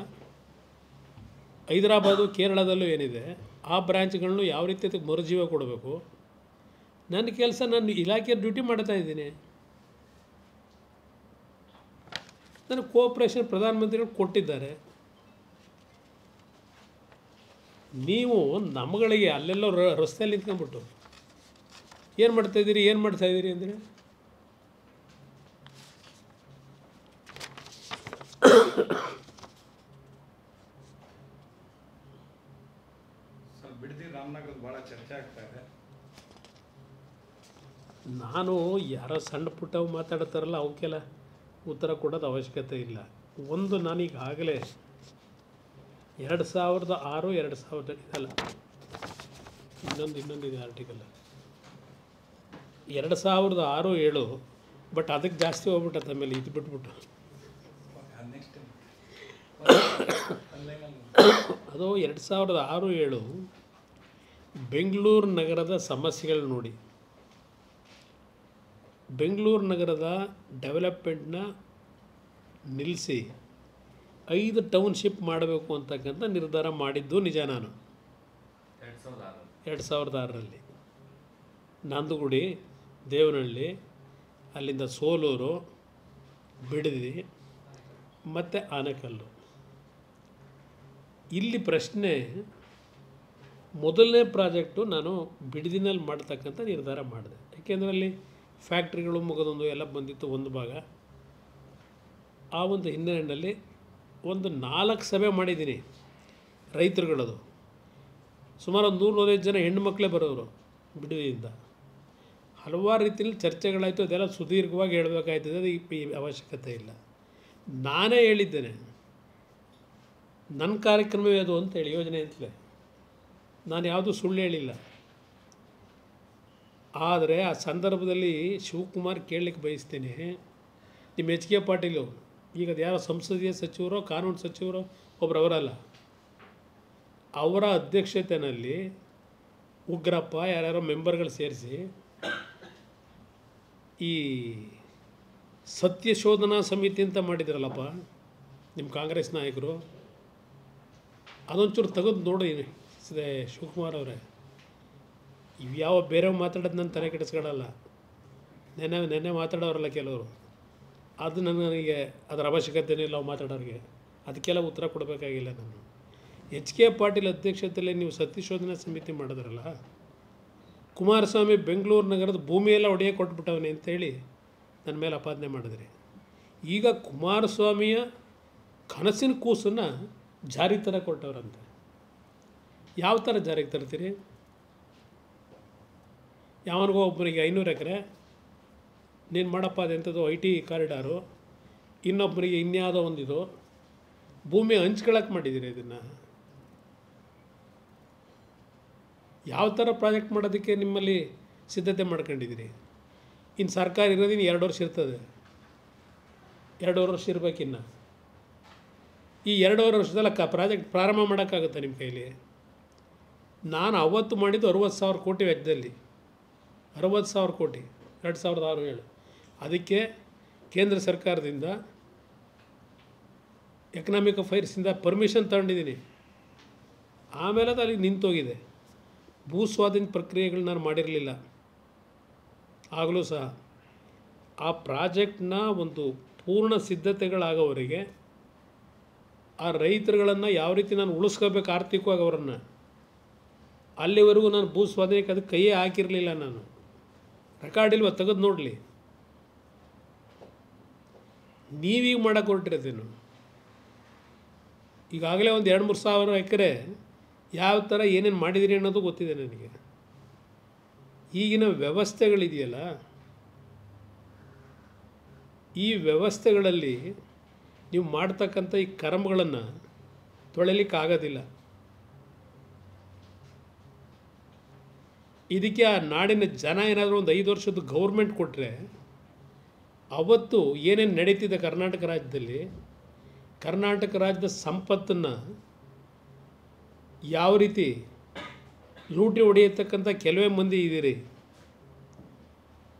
ಹೈದರಾಬಾದು ಕೇರಳದಲ್ಲೂ ಏನಿದೆ ಆ ಬ್ರ್ಯಾಂಚ್ಗಳನ್ನು ಯಾವ ರೀತಿ ಅದಕ್ಕೆ ಮರುಜೀವ ಕೊಡಬೇಕು. ನನ್ನ ಕೆಲಸ ನಾನು ಇಲಾಖೆ ಡ್ಯೂಟಿ ಮಾಡ್ತಾ ಇದ್ದೀನಿ. ನನಗೆ ಕೋಆಪ್ರೇಷನ್ ಪ್ರಧಾನಮಂತ್ರಿಗಳು ಕೊಟ್ಟಿದ್ದಾರೆ. ನೀವು ನಮ್ಮಗಳಿಗೆ ಅಲ್ಲೆಲ್ಲೋ ರಸ್ತೆಯಲ್ಲಿ ನಿಂತ್ಕೊಂಡ್ಬಿಟ್ಟು ಏನು ಮಾಡ್ತಾಯಿದ್ದೀರಿ ಅಂದರೆ ಬಿಡದಿ ರಾಮನಗರದ ಭಾಳ ಚರ್ಚೆ ಆಗ್ತಾ ಇದೆ. ನಾನು ಯಾರೋ ಸಣ್ಣ ಪುಟ್ಟವು ಮಾತಾಡ್ತಾರಲ್ಲ ಅವಕ್ಕೆಲ್ಲ ಉತ್ತರ ಕೊಡೋದು ಅವಶ್ಯಕತೆ ಇಲ್ಲ. ಒಂದು ನಾನೀಗಾಗಲೇ 2006 2000 ಇದಲ್ಲ, ಇನ್ನೊಂದಿದೆ ಆರ್ಟಿಕಲ್ 2006 7, ಬಟ್ ಅದಕ್ಕೆ ಜಾಸ್ತಿ ಹೋಗ್ಬಿಟ್ಟೆ ಆಮೇಲೆ ಇದು ಬಿಟ್ಬಿಟ್ಟು. ಅದು 2006 7 ಬೆಂಗಳೂರು ನಗರದ ಸಮಸ್ಯೆಗಳು ನೋಡಿ. ಬೆಂಗಳೂರು ನಗರದ ಡೆವಲಪ್ಮೆಂಟ್ನ ನಿಲ್ಲಿಸಿ 5 ಟೌನ್ಶಿಪ್ ಮಾಡಬೇಕು ಅಂತಕ್ಕಂಥ ನಿರ್ಧಾರ ಮಾಡಿದ್ದು ನಿಜ. ನಾನು 2006ರಲ್ಲಿ ನಂದಗುಡಿ, ದೇವನಹಳ್ಳಿ, ಅಲ್ಲಿಂದ ಸೋಲೂರು, ಬಿಡದಿ ಮತ್ತು ಆನೆಕಲ್ಲು. ಇಲ್ಲಿ ಪ್ರಶ್ನೆ, ಮೊದಲನೇ ಪ್ರಾಜೆಕ್ಟು ನಾನು ಬಿಡದಿನಲ್ಲಿ ಮಾಡ್ತಕ್ಕಂಥ ನಿರ್ಧಾರ ಮಾಡಿದೆ. ಯಾಕೆಂದರೆ ಅಲ್ಲಿ ಫ್ಯಾಕ್ಟ್ರಿಗಳು ಮುಗಿದೊಂದು ಎಲ್ಲ ಬಂದಿತ್ತು ಒಂದು ಭಾಗ. ಆ ಒಂದು ಹಿನ್ನೆಲೆಯಲ್ಲಿ ಒಂದು 4 ಸಭೆ ಮಾಡಿದ್ದೀನಿ ರೈತರುಗಳದು. ಸುಮಾರು 100-105 ಜನ ಹೆಣ್ಣು ಮಕ್ಕಳೇ ಬರೋರು ಬಿಡದಿಯಿಂದ. ಹಲವಾರು ರೀತಿಯಲ್ಲಿ ಚರ್ಚೆಗಳಾಯಿತು. ಅದೆಲ್ಲ ಸುದೀರ್ಘವಾಗಿ ಹೇಳಬೇಕಾಯ್ತದೆ, ಅದು ಈ ಅವಶ್ಯಕತೆ ಇಲ್ಲ. ನಾನೇ ಹೇಳಿದ್ದೇನೆ, ನನ್ನ ಕಾರ್ಯಕ್ರಮವೇ ಅದು ಅಂತೇಳಿ, ಯೋಜನೆ ಅಂತಲೇ. ನಾನು ಯಾವುದೂ ಸುಳ್ಳು ಹೇಳಿಲ್ಲ. ಆದರೆ ಆ ಸಂದರ್ಭದಲ್ಲಿ ಶಿವಕುಮಾರ್ ಕೇಳಲಿಕ್ಕೆ ಬಯಸ್ತೇನೆ, ನಿಮ್ಮ ಎಚ್ ಕೆ ಪಾಟೀಲು, ಈಗ ಅದು ಯಾರೋ ಸಂಸದೀಯ ಸಚಿವರೋ ಕಾನೂನು ಸಚಿವರೋ ಒಬ್ಬರು ಅವರಲ್ಲ, ಅವರ ಅಧ್ಯಕ್ಷತೆಯಲ್ಲಿ ಉಗ್ರಪ್ಪ ಯಾರ್ಯಾರೋ ಮೆಂಬರ್ಗಳು ಸೇರಿಸಿ ಈ ಸತ್ಯಶೋಧನಾ ಸಮಿತಿ ಅಂತ ಮಾಡಿದ್ರಲ್ಲಪ್ಪ ನಿಮ್ಮ ಕಾಂಗ್ರೆಸ್ ನಾಯಕರು, ಅದೊಂಚೂರು ತೆಗೆದು ನೋಡಿ ಶಿವಕುಮಾರ್ ಅವರೇ. ಇವ್ಯಾವ ಬೇರೆಯವ್ರು ಮಾತಾಡೋದು ನಾನು ತಲೆ ಕೆಡಿಸ್ಕೊಳ್ಳಲ್ಲ. ನೆನ್ನೆ ಮಾತಾಡೋರಲ್ಲ ಕೆಲವರು, ಅದು ನನಗೆ ಅದರ ಅವಶ್ಯಕತೆಯೂ ಇಲ್ಲ. ಮಾತಾಡೋರಿಗೆ ಅದಕ್ಕೆಲ್ಲ ಉತ್ತರ ಕೊಡಬೇಕಾಗಿಲ್ಲ. ನಾನು ಎಚ್ ಕೆ ಪಾಟೀಲ್ ಅಧ್ಯಕ್ಷತೆಯಲ್ಲಿ ನೀವು ಸತ್ಯಶೋಧನಾ ಸಮಿತಿ ಮಾಡಿದ್ರಲ್ಲ, ಕುಮಾರಸ್ವಾಮಿ ಬೆಂಗಳೂರು ನಗರದ ಭೂಮಿಯೆಲ್ಲ ಒಡೆಯ ಕೊಟ್ಬಿಟ್ಟವನೇ ಅಂತೇಳಿ ನನ್ನ ಮೇಲೆ ಆಪಾದನೆ ಮಾಡಿದ್ರಿ. ಈಗ ಕುಮಾರಸ್ವಾಮಿಯ ಕನಸಿನ ಕೂಸನ್ನು ಜಾರಿಗೆ ತರ ಕೊಟ್ಟವ್ರಂತೆ. ಯಾವ ಥರ ಜಾರಿಗೆ ತರ್ತೀರಿ? ಯಾವನಿಗೋ ಒಬ್ಬರಿಗೆ 500 ಎಕರೆ ನೀನು ಮಾಡಪ್ಪ ಅದೆಂಥದ್ದು IT ಕಾರಿಡಾರು, ಇನ್ನೊಬ್ಬರಿಗೆ ಇನ್ಯಾವುದೋ ಒಂದಿದು ಭೂಮಿ ಹಂಚ್ಕೊಳಕ್ಕೆ ಮಾಡಿದ್ದೀರಿ. ಇದನ್ನು ಯಾವ ಥರ ಪ್ರಾಜೆಕ್ಟ್ ಮಾಡೋದಕ್ಕೆ ನಿಮ್ಮಲ್ಲಿ ಸಿದ್ಧತೆ ಮಾಡ್ಕೊಂಡಿದ್ದೀರಿ? ಇನ್ನು ಸರ್ಕಾರ ಇರೋದಿನ್ನು 2 ವರ್ಷ ಇರ್ತದೆ. 2.5 ವರ್ಷ ಇರಬೇಕಿನ್ನು. ಈ 2.5 ವರ್ಷದಲ್ಲ ಪ್ರಾಜೆಕ್ಟ್ ಪ್ರಾರಂಭ ಮಾಡೋಕ್ಕಾಗುತ್ತೆ ನಿಮ್ಮ ಕೈಲಿ? ನಾನು ಅವತ್ತು ಮಾಡಿದ್ದು 60,000 ಕೋಟಿ ವೆಚ್ಚದಲ್ಲಿ, 60,000 ಕೋಟಿ 2006-7. ಅದಕ್ಕೆ ಕೇಂದ್ರ ಸರ್ಕಾರದಿಂದ ಎಕನಾಮಿಕ್ ಅಫೈರ್ಸಿಂದ ಪರ್ಮಿಷನ್ ತಗೊಂಡಿದ್ದೀನಿ. ಆಮೇಲೆ ಅದು ಅಲ್ಲಿಗೆ ನಿಂತೋಗಿದೆ. ಭೂ ಸ್ವಾಧೀನ ಪ್ರಕ್ರಿಯೆಗಳು ನಾನು ಮಾಡಿರಲಿಲ್ಲ ಆಗಲೂ ಸಹ. ಆ ಪ್ರಾಜೆಕ್ಟ್ನ ಒಂದು ಪೂರ್ಣ ಸಿದ್ಧತೆಗಳಾಗೋವರೆಗೆ ಆ ರೈತರುಗಳನ್ನು ಯಾವ ರೀತಿ ನಾನು ಉಳಿಸ್ಕೋಬೇಕು ಆರ್ಥಿಕವಾಗಿ ಅವರನ್ನು, ಅಲ್ಲಿವರೆಗೂ ನಾನು ಭೂ ಸ್ವಾಧೀನಕ್ಕೆ ಅದಕ್ಕೆ ಕೈಯೇ ಹಾಕಿರಲಿಲ್ಲ. ನಾನು ರೆಕಾರ್ಡ್ ಇಲ್ವ? ತೆಗೆದು ನೋಡಲಿ. ನೀವೀಗ ಮಾಡೋಕ್ಕೆ ಹೊರಟಿರೋದೇನು? ಈಗಾಗಲೇ ಒಂದು 2-3 ಸಾವಿರ ಎಕರೆ ಯಾವ ಥರ ಏನೇನು ಮಾಡಿದಿರಿ ಅನ್ನೋದು ಗೊತ್ತಿದೆ ನನಗೆ. ಈಗಿನ ವ್ಯವಸ್ಥೆಗಳಿದೆಯಲ್ಲ, ಈ ವ್ಯವಸ್ಥೆಗಳಲ್ಲಿ ನೀವು ಮಾಡ್ತಕ್ಕಂಥ ಈ ಕರ್ಮಗಳನ್ನು ತೊಳೆಯಲಿಕ್ಕಾಗೋದಿಲ್ಲ. ಇದಕ್ಕೆ ಆ ನಾಡಿನ ಜನ ಏನಾದರೂ ಒಂದು 5 ವರ್ಷದ ಗೌರ್ಮೆಂಟ್ ಕೊಟ್ಟರೆ, ಅವತ್ತು ಏನೇನು ನಡೀತಿದೆ ಕರ್ನಾಟಕ ರಾಜ್ಯದಲ್ಲಿ, ಕರ್ನಾಟಕ ರಾಜ್ಯದ ಸಂಪತ್ತನ್ನು ಯಾವ ರೀತಿ ಲೂಟಿ ಹೊಡೆಯತಕ್ಕಂಥ ಕೆಲವೇ ಮಂದಿ ಇದ್ದೀರಿ,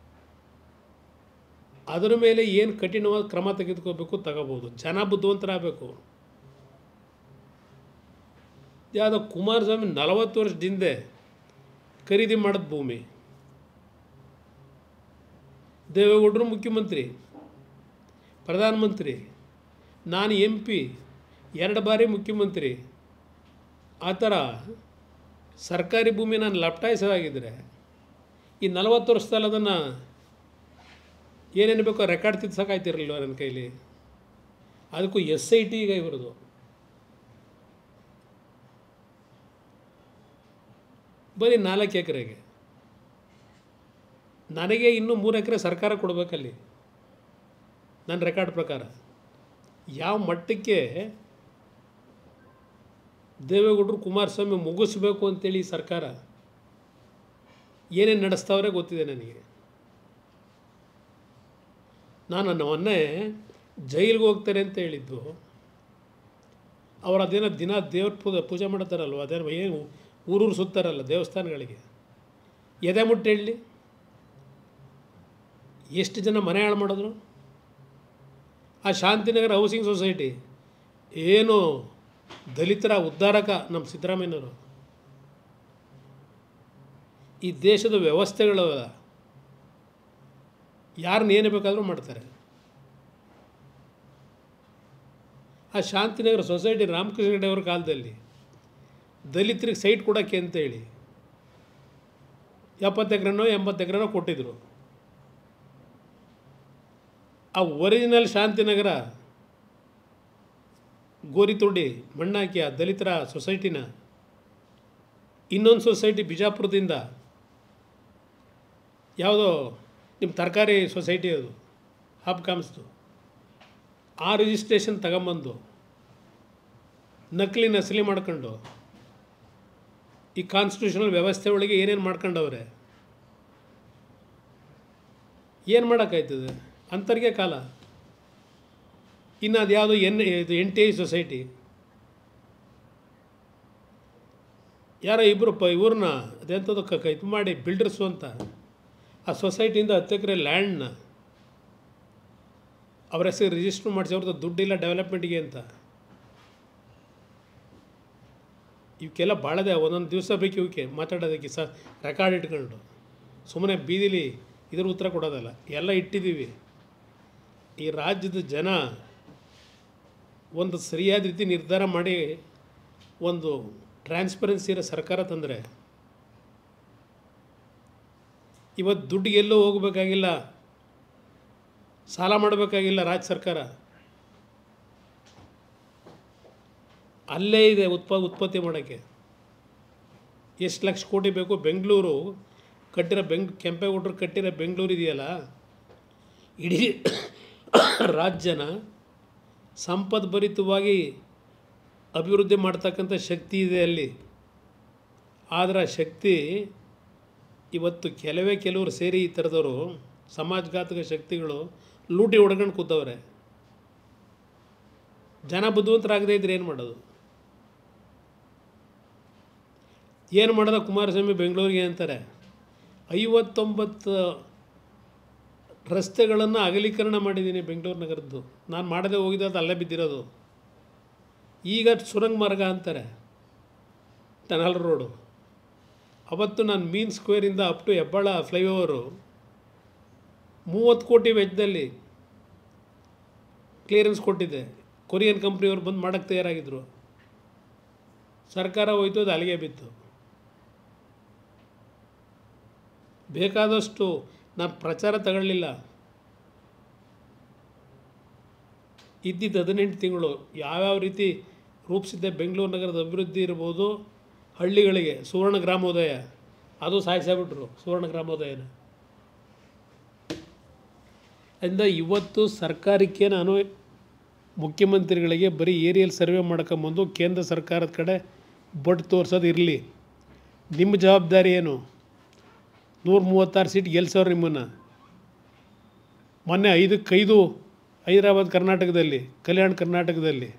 ಅದರ ಮೇಲೆ ಏನು ಕಠಿಣವಾದ ಕ್ರಮ ತೆಗೆದುಕೋಬೇಕು ತಗೋಬೋದು. ಜನ ಬುದ್ಧಿವಂತರಾಗಬೇಕು. ಯಾವುದೋ ಕುಮಾರಸ್ವಾಮಿ 40 ವರ್ಷದಿಂದ ಖರೀದಿ ಮಾಡಿದ ಭೂಮಿ, ದೇವೇಗೌಡರು ಮುಖ್ಯಮಂತ್ರಿ, ಪ್ರಧಾನಮಂತ್ರಿ, ನಾನು MP 2 ಬಾರಿ ಮುಖ್ಯಮಂತ್ರಿ, ಆ ಥರ ಸರ್ಕಾರಿ ಭೂಮಿ ನಾನು ಲಪ್ಟಾಯಿಸೋವಾಗಿದ್ದರೆ ಈ 40 ವರ್ಷದಲ್ಲಿ ಅದನ್ನು ಏನೇನು ಬೇಕೋ ರೆಕಾರ್ಡ್ ತಿದ್ಸೋಕಾಯ್ತಿರಲಿಲ್ವ ನನ್ನ ಕೈಲಿ? ಅದಕ್ಕೂ SIT ಈಗ ಇವ್ರದ್ದು. ಬರೀ 4 ಎಕರೆಗೆ ನನಗೆ ಇನ್ನೂ 3 ಎಕರೆ ಸರ್ಕಾರ ಕೊಡಬೇಕಲ್ಲಿ ನನ್ನ ರೆಕಾರ್ಡ್ ಪ್ರಕಾರ. ಯಾವ ಮಟ್ಟಕ್ಕೆ ದೇವೇಗೌಡರು ಕುಮಾರಸ್ವಾಮಿ ಮುಗಿಸ್ಬೇಕು ಅಂತೇಳಿ ಸರ್ಕಾರ ಏನೇನು ನಡೆಸ್ತಾವ್ರೆ ಗೊತ್ತಿದೆ ನನಗೆ. ನಾನು ಮೊನ್ನೆ ಜೈಲಿಗೆ ಹೋಗ್ತಾರೆ ಅಂತ ಹೇಳಿದ್ದು, ಅವರು ಅದೇನೋ ದಿನ ದೇವ್ರ ಪೂಜೆ ಮಾಡ್ತಾರಲ್ವ, ಅದೇನೋ ಏನು ಊರೂರು ಸುತ್ತಾರಲ್ಲ ದೇವಸ್ಥಾನಗಳಿಗೆ, ಎದೆ ಮುಟ್ಟಿ ಹೇಳಿ ಎಷ್ಟು ಜನ ಮನೆ ಹಾಳು ಮಾಡಿದ್ರು? ಆ ಶಾಂತಿನಗರ ಹೌಸಿಂಗ್ ಸೊಸೈಟಿ ಏನು ದಲಿತರ ಉದ್ಧಾರಕ ನಮ್ಮ ಸಿದ್ದರಾಮಯ್ಯನವರು. ಈ ದೇಶದ ವ್ಯವಸ್ಥೆಗಳು ಯಾರನ್ನ ಏನು ಬೇಕಾದರೂ ಮಾಡ್ತಾರೆ. ಆ ಶಾಂತಿನಗರ ಸೊಸೈಟಿ ರಾಮಕೃಷ್ಣ ಹೆಗಡೆ ಅವ್ರ ಕಾಲದಲ್ಲಿ ದಲಿತರಿಗೆ ಸೈಟ್ ಕೊಡೋಕ್ಕೆ ಅಂತೇಳಿ 70 ಎಕರೆನೋ 80 ಎಕರೆನೋ ಕೊಟ್ಟಿದ್ದರು. ಆ ಒರಿಜಿನಲ್ ಶಾಂತಿನಗರ ಗೋರಿ ತೊಡಿ ಮಣ್ಣಾಕಿ ಆ ದಲಿತರ ಸೊಸೈಟಿನ ಇನ್ನೊಂದು ಸೊಸೈಟಿ ಬಿಜಾಪುರದಿಂದ ಯಾವುದೋ ನಿಮ್ಮ ತರಕಾರಿ ಸೊಸೈಟಿ ಅದು ಹಾಪ್ಕಾಮ್ಸ್ದು ಆ ರಿಜಿಸ್ಟ್ರೇಷನ್ ತಗೊಂಬಂದು ನಕಲಿ ಮಾಡ್ಕೊಂಡು ಈ ಕಾನ್ಸ್ಟಿಟ್ಯೂಷನಲ್ ವ್ಯವಸ್ಥೆ ಒಳಗೆ ಏನೇನು ಮಾಡ್ಕೊಂಡವ್ರೆ, ಏನು ಮಾಡೋಕ್ಕಾಯ್ತದೆ? ಅಂತರ್ಗೆ ಕಾಲ. ಇನ್ನು ಅದು ಯಾವುದೋ NTI ಸೊಸೈಟಿ ಯಾರೋ ಇಬ್ಬರು ಇವ್ರನ್ನ ಅದೆಂಥದ್ದು ಇದು ಮಾಡಿ ಬಿಲ್ಡರ್ಸು ಅಂತ ಆ ಸೊಸೈಟಿಯಿಂದ 10 ಎಕರೆ ಲ್ಯಾಂಡ್ನ ಅವ್ರ ಹೆಸರು ರಿಜಿಸ್ಟರ್ ಮಾಡಿಸಿ ಅವ್ರದ್ದು ದುಡ್ಡಿಲ್ಲ ಡೆವಲಪ್ಮೆಂಟ್ಗೆ ಅಂತ. ಇವಕ್ಕೆಲ್ಲ ಭಾಳದೆ ಒಂದೊಂದು ದಿವಸ ಬೇಕು ಇವಕ್ಕೆ ಮಾತಾಡೋದಕ್ಕೆ ರೆಕಾರ್ಡ್ ಇಟ್ಕೊಂಡು ಸುಮ್ಮನೆ ಬೀದಿಲಿ ಇದ್ರ ಉತ್ತರ ಕೊಡೋದಲ್ಲ, ಎಲ್ಲ ಇಟ್ಟಿದ್ದೀವಿ. ಈ ರಾಜ್ಯದ ಜನ ಒಂದು ಸರಿಯಾದ ರೀತಿ ನಿರ್ಧಾರ ಮಾಡಿ ಒಂದು ಟ್ರಾನ್ಸ್ಪರೆನ್ಸಿ ಇರೋ ಸರ್ಕಾರ ತಂದರೆ ಇವತ್ತು ದುಡ್ಡಿಗೆ ಎಲ್ಲೂ ಹೋಗಬೇಕಾಗಿಲ್ಲ, ಸಾಲ ಮಾಡಬೇಕಾಗಿಲ್ಲ. ರಾಜ್ಯ ಸರ್ಕಾರ ಅಲ್ಲೇ ಇದೆ ಉತ್ಪತ್ತಿ ಮಾಡೋಕ್ಕೆ. ಎಷ್ಟು ಲಕ್ಷ ಕೋಟಿ ಬೇಕು? ಬೆಂಗಳೂರು ಕಟ್ಟಿರೋ ಕೆಂಪೇಗೌಡರು ಕಟ್ಟಿರೋ ಬೆಂಗಳೂರು ಇದೆಯಲ್ಲ, ಇಡೀ ರಾಜ್ಯನ ಸಂಪದ್ಭರಿತವಾಗಿ ಅಭಿವೃದ್ಧಿ ಮಾಡ್ತಕ್ಕಂಥ ಶಕ್ತಿ ಇದೆ ಅಲ್ಲಿ. ಆದರೆ ಆ ಶಕ್ತಿ ಇವತ್ತು ಕೆಲವರು ಸೇರಿ ಈ ಥರದವರು ಸಮಾಜಘಾತಕ ಶಕ್ತಿಗಳು ಲೂಟಿ ಹೊಡ್ಕೊಂಡು ಕೂತವ್ರೆ. ಜನ ಬುದ್ಧಿವಂತರಾಗದೇ ಇದ್ರೆ ಏನು ಮಾಡೋದು? ಏನು ಮಾಡೋದ? ಕುಮಾರಸ್ವಾಮಿ ಬೆಂಗಳೂರಿಗೆ ಅಂತಾರೆ 59 ರಸ್ತೆಗಳನ್ನು ಅಗಲೀಕರಣ ಮಾಡಿದ್ದೀನಿ ಬೆಂಗಳೂರು ನಗರದ್ದು. ನಾನು ಮಾಡದೆ ಹೋಗಿದ್ದೆ, ಅದು ಅಲ್ಲೇ ಬಿದ್ದಿರೋದು. ಈಗ ಸುರಂಗ ಮಾರ್ಗ ಅಂತಾರೆ, ಟನಲ್ ರೋಡು. ಅವತ್ತು ನಾನು ಮೀನ್ ಸ್ಕ್ವೇರಿಂದ ಅಪ್ ಟು ಹೆಬ್ಬಾಳ ಫ್ಲೈಓವರು 30 ಕೋಟಿ ವೆಚ್ಚದಲ್ಲಿ ಕ್ಲಿಯರೆನ್ಸ್ ಕೊಟ್ಟಿದ್ದೆ. ಕೊರಿಯನ್ ಕಂಪ್ನಿಯವ್ರು ಬಂದು ಮಾಡೋಕ್ಕೆ ತಯಾರಾಗಿದ್ದರು. ಸರ್ಕಾರ ಹೋಯ್ತು, ಅದು ಅಲ್ಲಿಗೆ ಬಿತ್ತು. ಬೇಕಾದಷ್ಟು ನಾನು ಪ್ರಚಾರ ತಗೊಳ್ಳಿಲ್ಲ. ಇದ್ದಿದ್ದು 18 ತಿಂಗಳು ಯಾವ್ಯಾವ ರೀತಿ ರೂಪಿಸಿದ್ದೆ ಬೆಂಗಳೂರು ನಗರದ ಅಭಿವೃದ್ಧಿ ಇರ್ಬೋದು. ಹಳ್ಳಿಗಳಿಗೆ ಸುವರ್ಣ ಗ್ರಾಮೋದಯ ಅದು ಸಾಯಿಸಿಬಿಟ್ರು, ಸುವರ್ಣ ಗ್ರಾಮೋದಯನ. ಅದರಿಂದ ಇವತ್ತು ಸರ್ಕಾರಕ್ಕೆ ನಾನು ಮುಖ್ಯಮಂತ್ರಿಗಳಿಗೆ ಬರೀ ಏರಿಯಲ್ ಸರ್ವೆ ಮಾಡ್ಕೊಂಬಂದು ಕೇಂದ್ರ ಸರ್ಕಾರದ ಕಡೆ ಬಟ್ ತೋರಿಸೋದು ಇರಲಿ. ನಿಮ್ಮ ಜವಾಬ್ದಾರಿ ಏನು? 136 ಸೀಟ್ ಗೆಲ್ಸೋರು ನಿಮ್ಮನ್ನು. ಮೊನ್ನೆ 5 ಹೈದರಾಬಾದ್ ಕರ್ನಾಟಕದಲ್ಲಿ, ಕಲ್ಯಾಣ ಕರ್ನಾಟಕದಲ್ಲಿ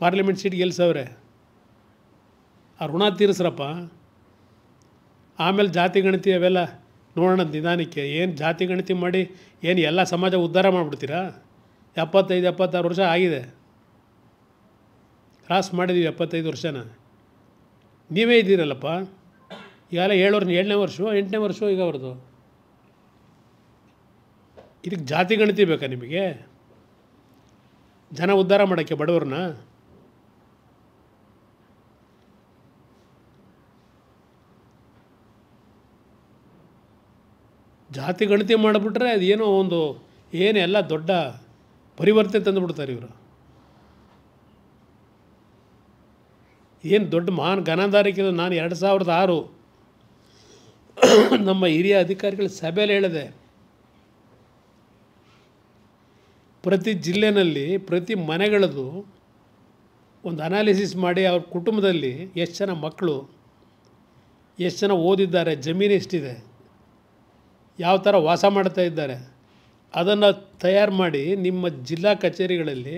ಪಾರ್ಲಿಮೆಂಟ್ ಸೀಟ್ ಗೆಲ್ಸವ್ರೆ. ಆ ಋಣ ತೀರಿಸ್ರಪ್ಪ. ಆಮೇಲೆ ಜಾತಿ ಗಣತಿ ಅವೆಲ್ಲ ನೋಡೋಣ ನಿಧಾನಕ್ಕೆ. ಏನು ಜಾತಿ ಗಣತಿ ಮಾಡಿ ಏನು ಎಲ್ಲ ಸಮಾಜ ಉದ್ಧಾರ ಮಾಡಿಬಿಡ್ತೀರಾ? 75-76 ವರ್ಷ ಆಗಿದೆ, ಕ್ರಾಸ್ ಮಾಡಿದ್ದೀವಿ 75 ವರ್ಷನ. ನೀವೇ ಇದ್ದೀರಲ್ಲಪ್ಪ. ಈಗಾಗಲೇ 7ನೇ ವರ್ಷ 8ನೇ ವರ್ಷ ಈಗ ಅವ್ರದ್ದು. ಇದಕ್ಕೆ ಜಾತಿ ಗಣತಿ ಬೇಕಾ ನಿಮಗೆ? ಜನ ಉದ್ಧಾರ ಮಾಡೋಕ್ಕೆ ಬಡವ್ರನ್ನ? ಜಾತಿ ಗಣತಿ ಮಾಡಿಬಿಟ್ರೆ ಅದೇನೋ ಒಂದು ಏನೆಲ್ಲ ದೊಡ್ಡ ಪರಿವರ್ತನೆ ತಂದುಬಿಡ್ತಾರೆ ಇವರು. ಏನು ದೊಡ್ಡ ಮಹಾನ್ ಘನದಾರಿಕೆ. ನಾನು 2006 ನಮ್ಮ ಹಿರಿಯ ಅಧಿಕಾರಿಗಳ ಸಭೆಯಲ್ಲಿ ಹೇಳಿದೆ, ಪ್ರತಿ ಜಿಲ್ಲೆನಲ್ಲಿ ಪ್ರತಿ ಮನೆಗಳದ್ದು ಒಂದು ಅನಾಲಿಸಿಸ್ ಮಾಡಿ ಅವ್ರ ಕುಟುಂಬದಲ್ಲಿ ಎಷ್ಟು ಜನ ಮಕ್ಕಳು, ಎಷ್ಟು ಜನ ಓದಿದ್ದಾರೆ, ಜಮೀನು ಎಷ್ಟಿದೆ, ಯಾವ ಥರ ವಾಸ ಮಾಡ್ತಾ ಇದ್ದಾರೆ, ಅದನ್ನು ತಯಾರು ಮಾಡಿ ನಿಮ್ಮ ಜಿಲ್ಲಾ ಕಚೇರಿಗಳಲ್ಲಿ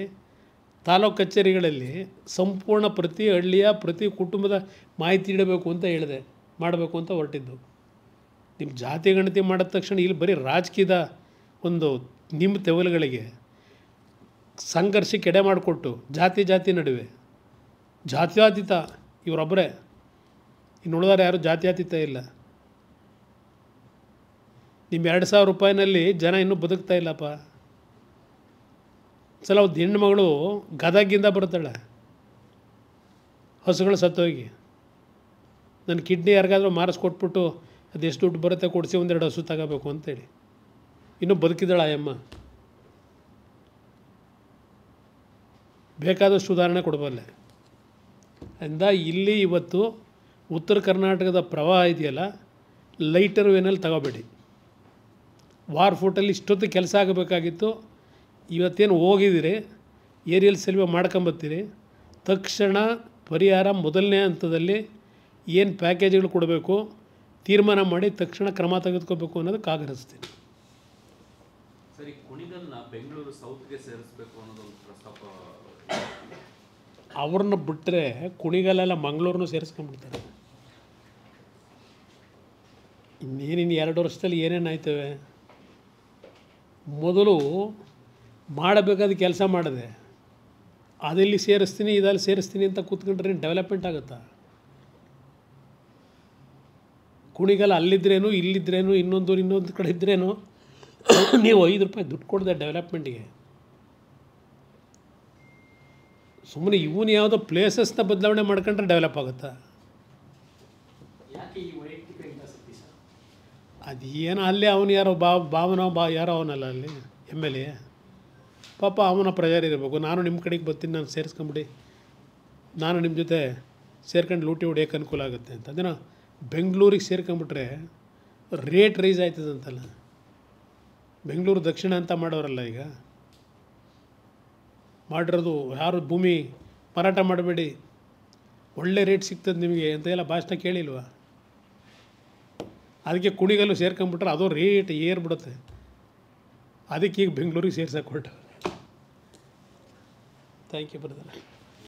ತಾಲೂಕು ಕಚೇರಿಗಳಲ್ಲಿ ಸಂಪೂರ್ಣ ಪ್ರತಿ ಹಳ್ಳಿಯ ಪ್ರತಿ ಕುಟುಂಬದ ಮಾಹಿತಿ ಇಡಬೇಕು ಅಂತ ಹೇಳಿದೆ, ಮಾಡಬೇಕು ಅಂತ ಹೊರಟಿದ್ದು. ನಿಮ್ಮ ಜಾತಿ ಗಣತಿ ಮಾಡಿದ ತಕ್ಷಣ ಇಲ್ಲಿ ಬರೀ ರಾಜಕೀಯದ ಒಂದು ನಿಮ್ಮ ತೆವಲುಗಳಿಗೆ ಸಂಘರ್ಷಕ್ಕೆ ಎಡೆ ಮಾಡಿಕೊಟ್ಟು ಜಾತಿ ನಡುವೆ ಜಾತ್ಯತೀತ ಇವರೊಬ್ಬರೇ, ಇನ್ನು ಉಳಿದಾರೆ ಯಾರು ಜಾತ್ಯತೀತ ಇಲ್ಲ. ನಿಮ್ಮ 2,000 ರೂಪಾಯಿನಲ್ಲಿ ಜನ ಇನ್ನೂ ಬದುಕ್ತಾ ಇಲ್ಲಪ್ಪ. ಸಲ ಒಂದು ಹೆಣ್ಣುಮಗಳು ಗದಗಿಂದ ಬರ್ತಾಳೆ, ಹಸುಗಳು ಸತ್ತೋಗಿ, ನನ್ನ ಕಿಡ್ನಿ ಯಾರಿಗಾದ್ರೂ ಮಾರಿಸ್ಕೊಟ್ಬಿಟ್ಟು ಅದೆಷ್ಟು ದುಡ್ಡು ಬರುತ್ತೆ ಕೊಡಿಸಿ 1-2 ಹಸು ತಗೋಬೇಕು ಅಂತೇಳಿ ಇನ್ನೂ ಬದುಕಿದ್ದಾಳೆ ಆಯಮ್ಮ. ಬೇಕಾದಷ್ಟು ಉದಾಹರಣೆ ಕೊಡಬಲ್ಲೆ. ಅಂದ ಇಲ್ಲಿ ಇವತ್ತು ಉತ್ತರ ಕರ್ನಾಟಕದ ಪ್ರವಾಹ ಇದೆಯಲ್ಲ, ಲೈಟರ್ ವೇನಲ್ಲಿ ತಗೋಬೇಡಿ. ವಾರ್ ಫೋರ್ಟಲ್ಲಿ ಇಷ್ಟೊತ್ತು ಕೆಲಸ ಆಗಬೇಕಾಗಿತ್ತು, ಇವತ್ತೇನು ಹೋಗಿದ್ದೀರಿ ಏರಿಯಲ್ ಸರ್ವೆ ಮಾಡ್ಕೊಂಬತ್ತೀರಿ, ತಕ್ಷಣ ಪರಿಹಾರ ಮೊದಲನೇ ಹಂತದಲ್ಲಿ ಏನು ಪ್ಯಾಕೇಜ್ಗಳು ಕೊಡಬೇಕು ತೀರ್ಮಾನ ಮಾಡಿ ತಕ್ಷಣ ಕ್ರಮ ತೆಗೆದುಕೋಬೇಕು ಅನ್ನೋದಕ್ಕೆ ಆಗ್ರಹಿಸ್ತೀನಿ. ಸರಿ, ಕುಣಿಗಲ್ನ ಬೆಂಗಳೂರು ಸೌತ್ಗೆ ಸೇರಿಸಬೇಕು ಅನ್ನೋದೊಂದು ಪ್ರಸ್ತಾಪ. ಅವ್ರನ್ನ ಬಿಟ್ಟರೆ ಕುಣಿಗಲ್ಲೆಲ್ಲ ಮಂಗಳೂರನ್ನು ಸೇರಿಸ್ಕೊಂಡ್ಬಿಡ್ತಾರೆ. ಇನ್ನೇನಿನ್ನು 2 ವರ್ಷದಲ್ಲಿ ಏನೇನಾಯ್ತವೆ. ಮೊದಲು ಮಾಡಬೇಕಾದ ಕೆಲಸ ಮಾಡಿದೆ, ಅದಿಲ್ಲಿ ಸೇರಿಸ್ತೀನಿ ಇದಲ್ಲಿ ಸೇರಿಸ್ತೀನಿ ಅಂತ ಕೂತ್ಕೊಂಡ್ರೆ ಡೆವಲಪ್ಮೆಂಟ್ ಆಗುತ್ತಾ? ಕುಣಿಗಲ್ ಅಲ್ಲಿದ್ರೇನು ಇಲ್ಲಿದ್ರೇನು ಇನ್ನೊಂದು ಕಡೆ ಇದ್ರೇನು ನೀವು 5 ರೂಪಾಯಿ ದುಡ್ಡು ಕೊಡದೆ ಡೆವಲಪ್ಮೆಂಟಿಗೆ. ಸುಮ್ಮನೆ ಇವನು ಯಾವುದೋ ಪ್ಲೇಸಸ್ನ ಬದಲಾವಣೆ ಮಾಡ್ಕೊಂಡ್ರೆ ಡೆವಲಪ್ ಆಗುತ್ತಾ? ಅದೇನೋ ಅಲ್ಲೇ ಅವನು ಯಾರೋ ಯಾರೋ ಅವನಲ್ಲ ಅಲ್ಲಿ MLA, ಪಾಪ ಅವನ ಪ್ರಜಾರ ಇರಬೇಕು. ನಾನು ನಿಮ್ಮ ಕಡೆಗೆ ಬರ್ತೀನಿ, ನಾನು ಸೇರಿಸ್ಕೊಂಬಿಡಿ, ನಾನು ನಿಮ್ಮ ಜೊತೆ ಸೇರ್ಕೊಂಡು ಲೂಟಿ ಹೊಡಿಯೋಕೆ ಅನುಕೂಲ ಆಗುತ್ತೆ ಅಂತ. ಅದೇನೋ ಬೆಂಗಳೂರಿಗೆ ಸೇರ್ಕೊಂಬಿಟ್ರೆ ರೇಟ್ ರೈಸ್ ಆಯ್ತದಂತಲ್ಲ. ಬೆಂಗಳೂರು ದಕ್ಷಿಣ ಅಂತ ಮಾಡೋರಲ್ಲ ಈಗ ಮಾಡಿರೋದು. ಯಾರು ಭೂಮಿ ಮಾರಾಟ ಮಾಡಬೇಡಿ, ಒಳ್ಳೆ ರೇಟ್ ಸಿಗ್ತದೆ ನಿಮಗೆ ಅಂತ ಎಲ್ಲ ಭಾಷಣ ಕೇಳಿಲ್ವ? ಅದಕ್ಕೆ ಕುಣಿಗಲ್ಲು ಸೇರ್ಕೊಂಬಿಟ್ರೆ ಅದು ರೇಟ್ ಏರ್ಬಿಡುತ್ತೆ. ಅದಕ್ಕೆ ಈಗ ಬೆಂಗಳೂರಿಗೆ ಸೇರ್ಸಕ್ಕೆ ಹೊರಟು. Thank you brother.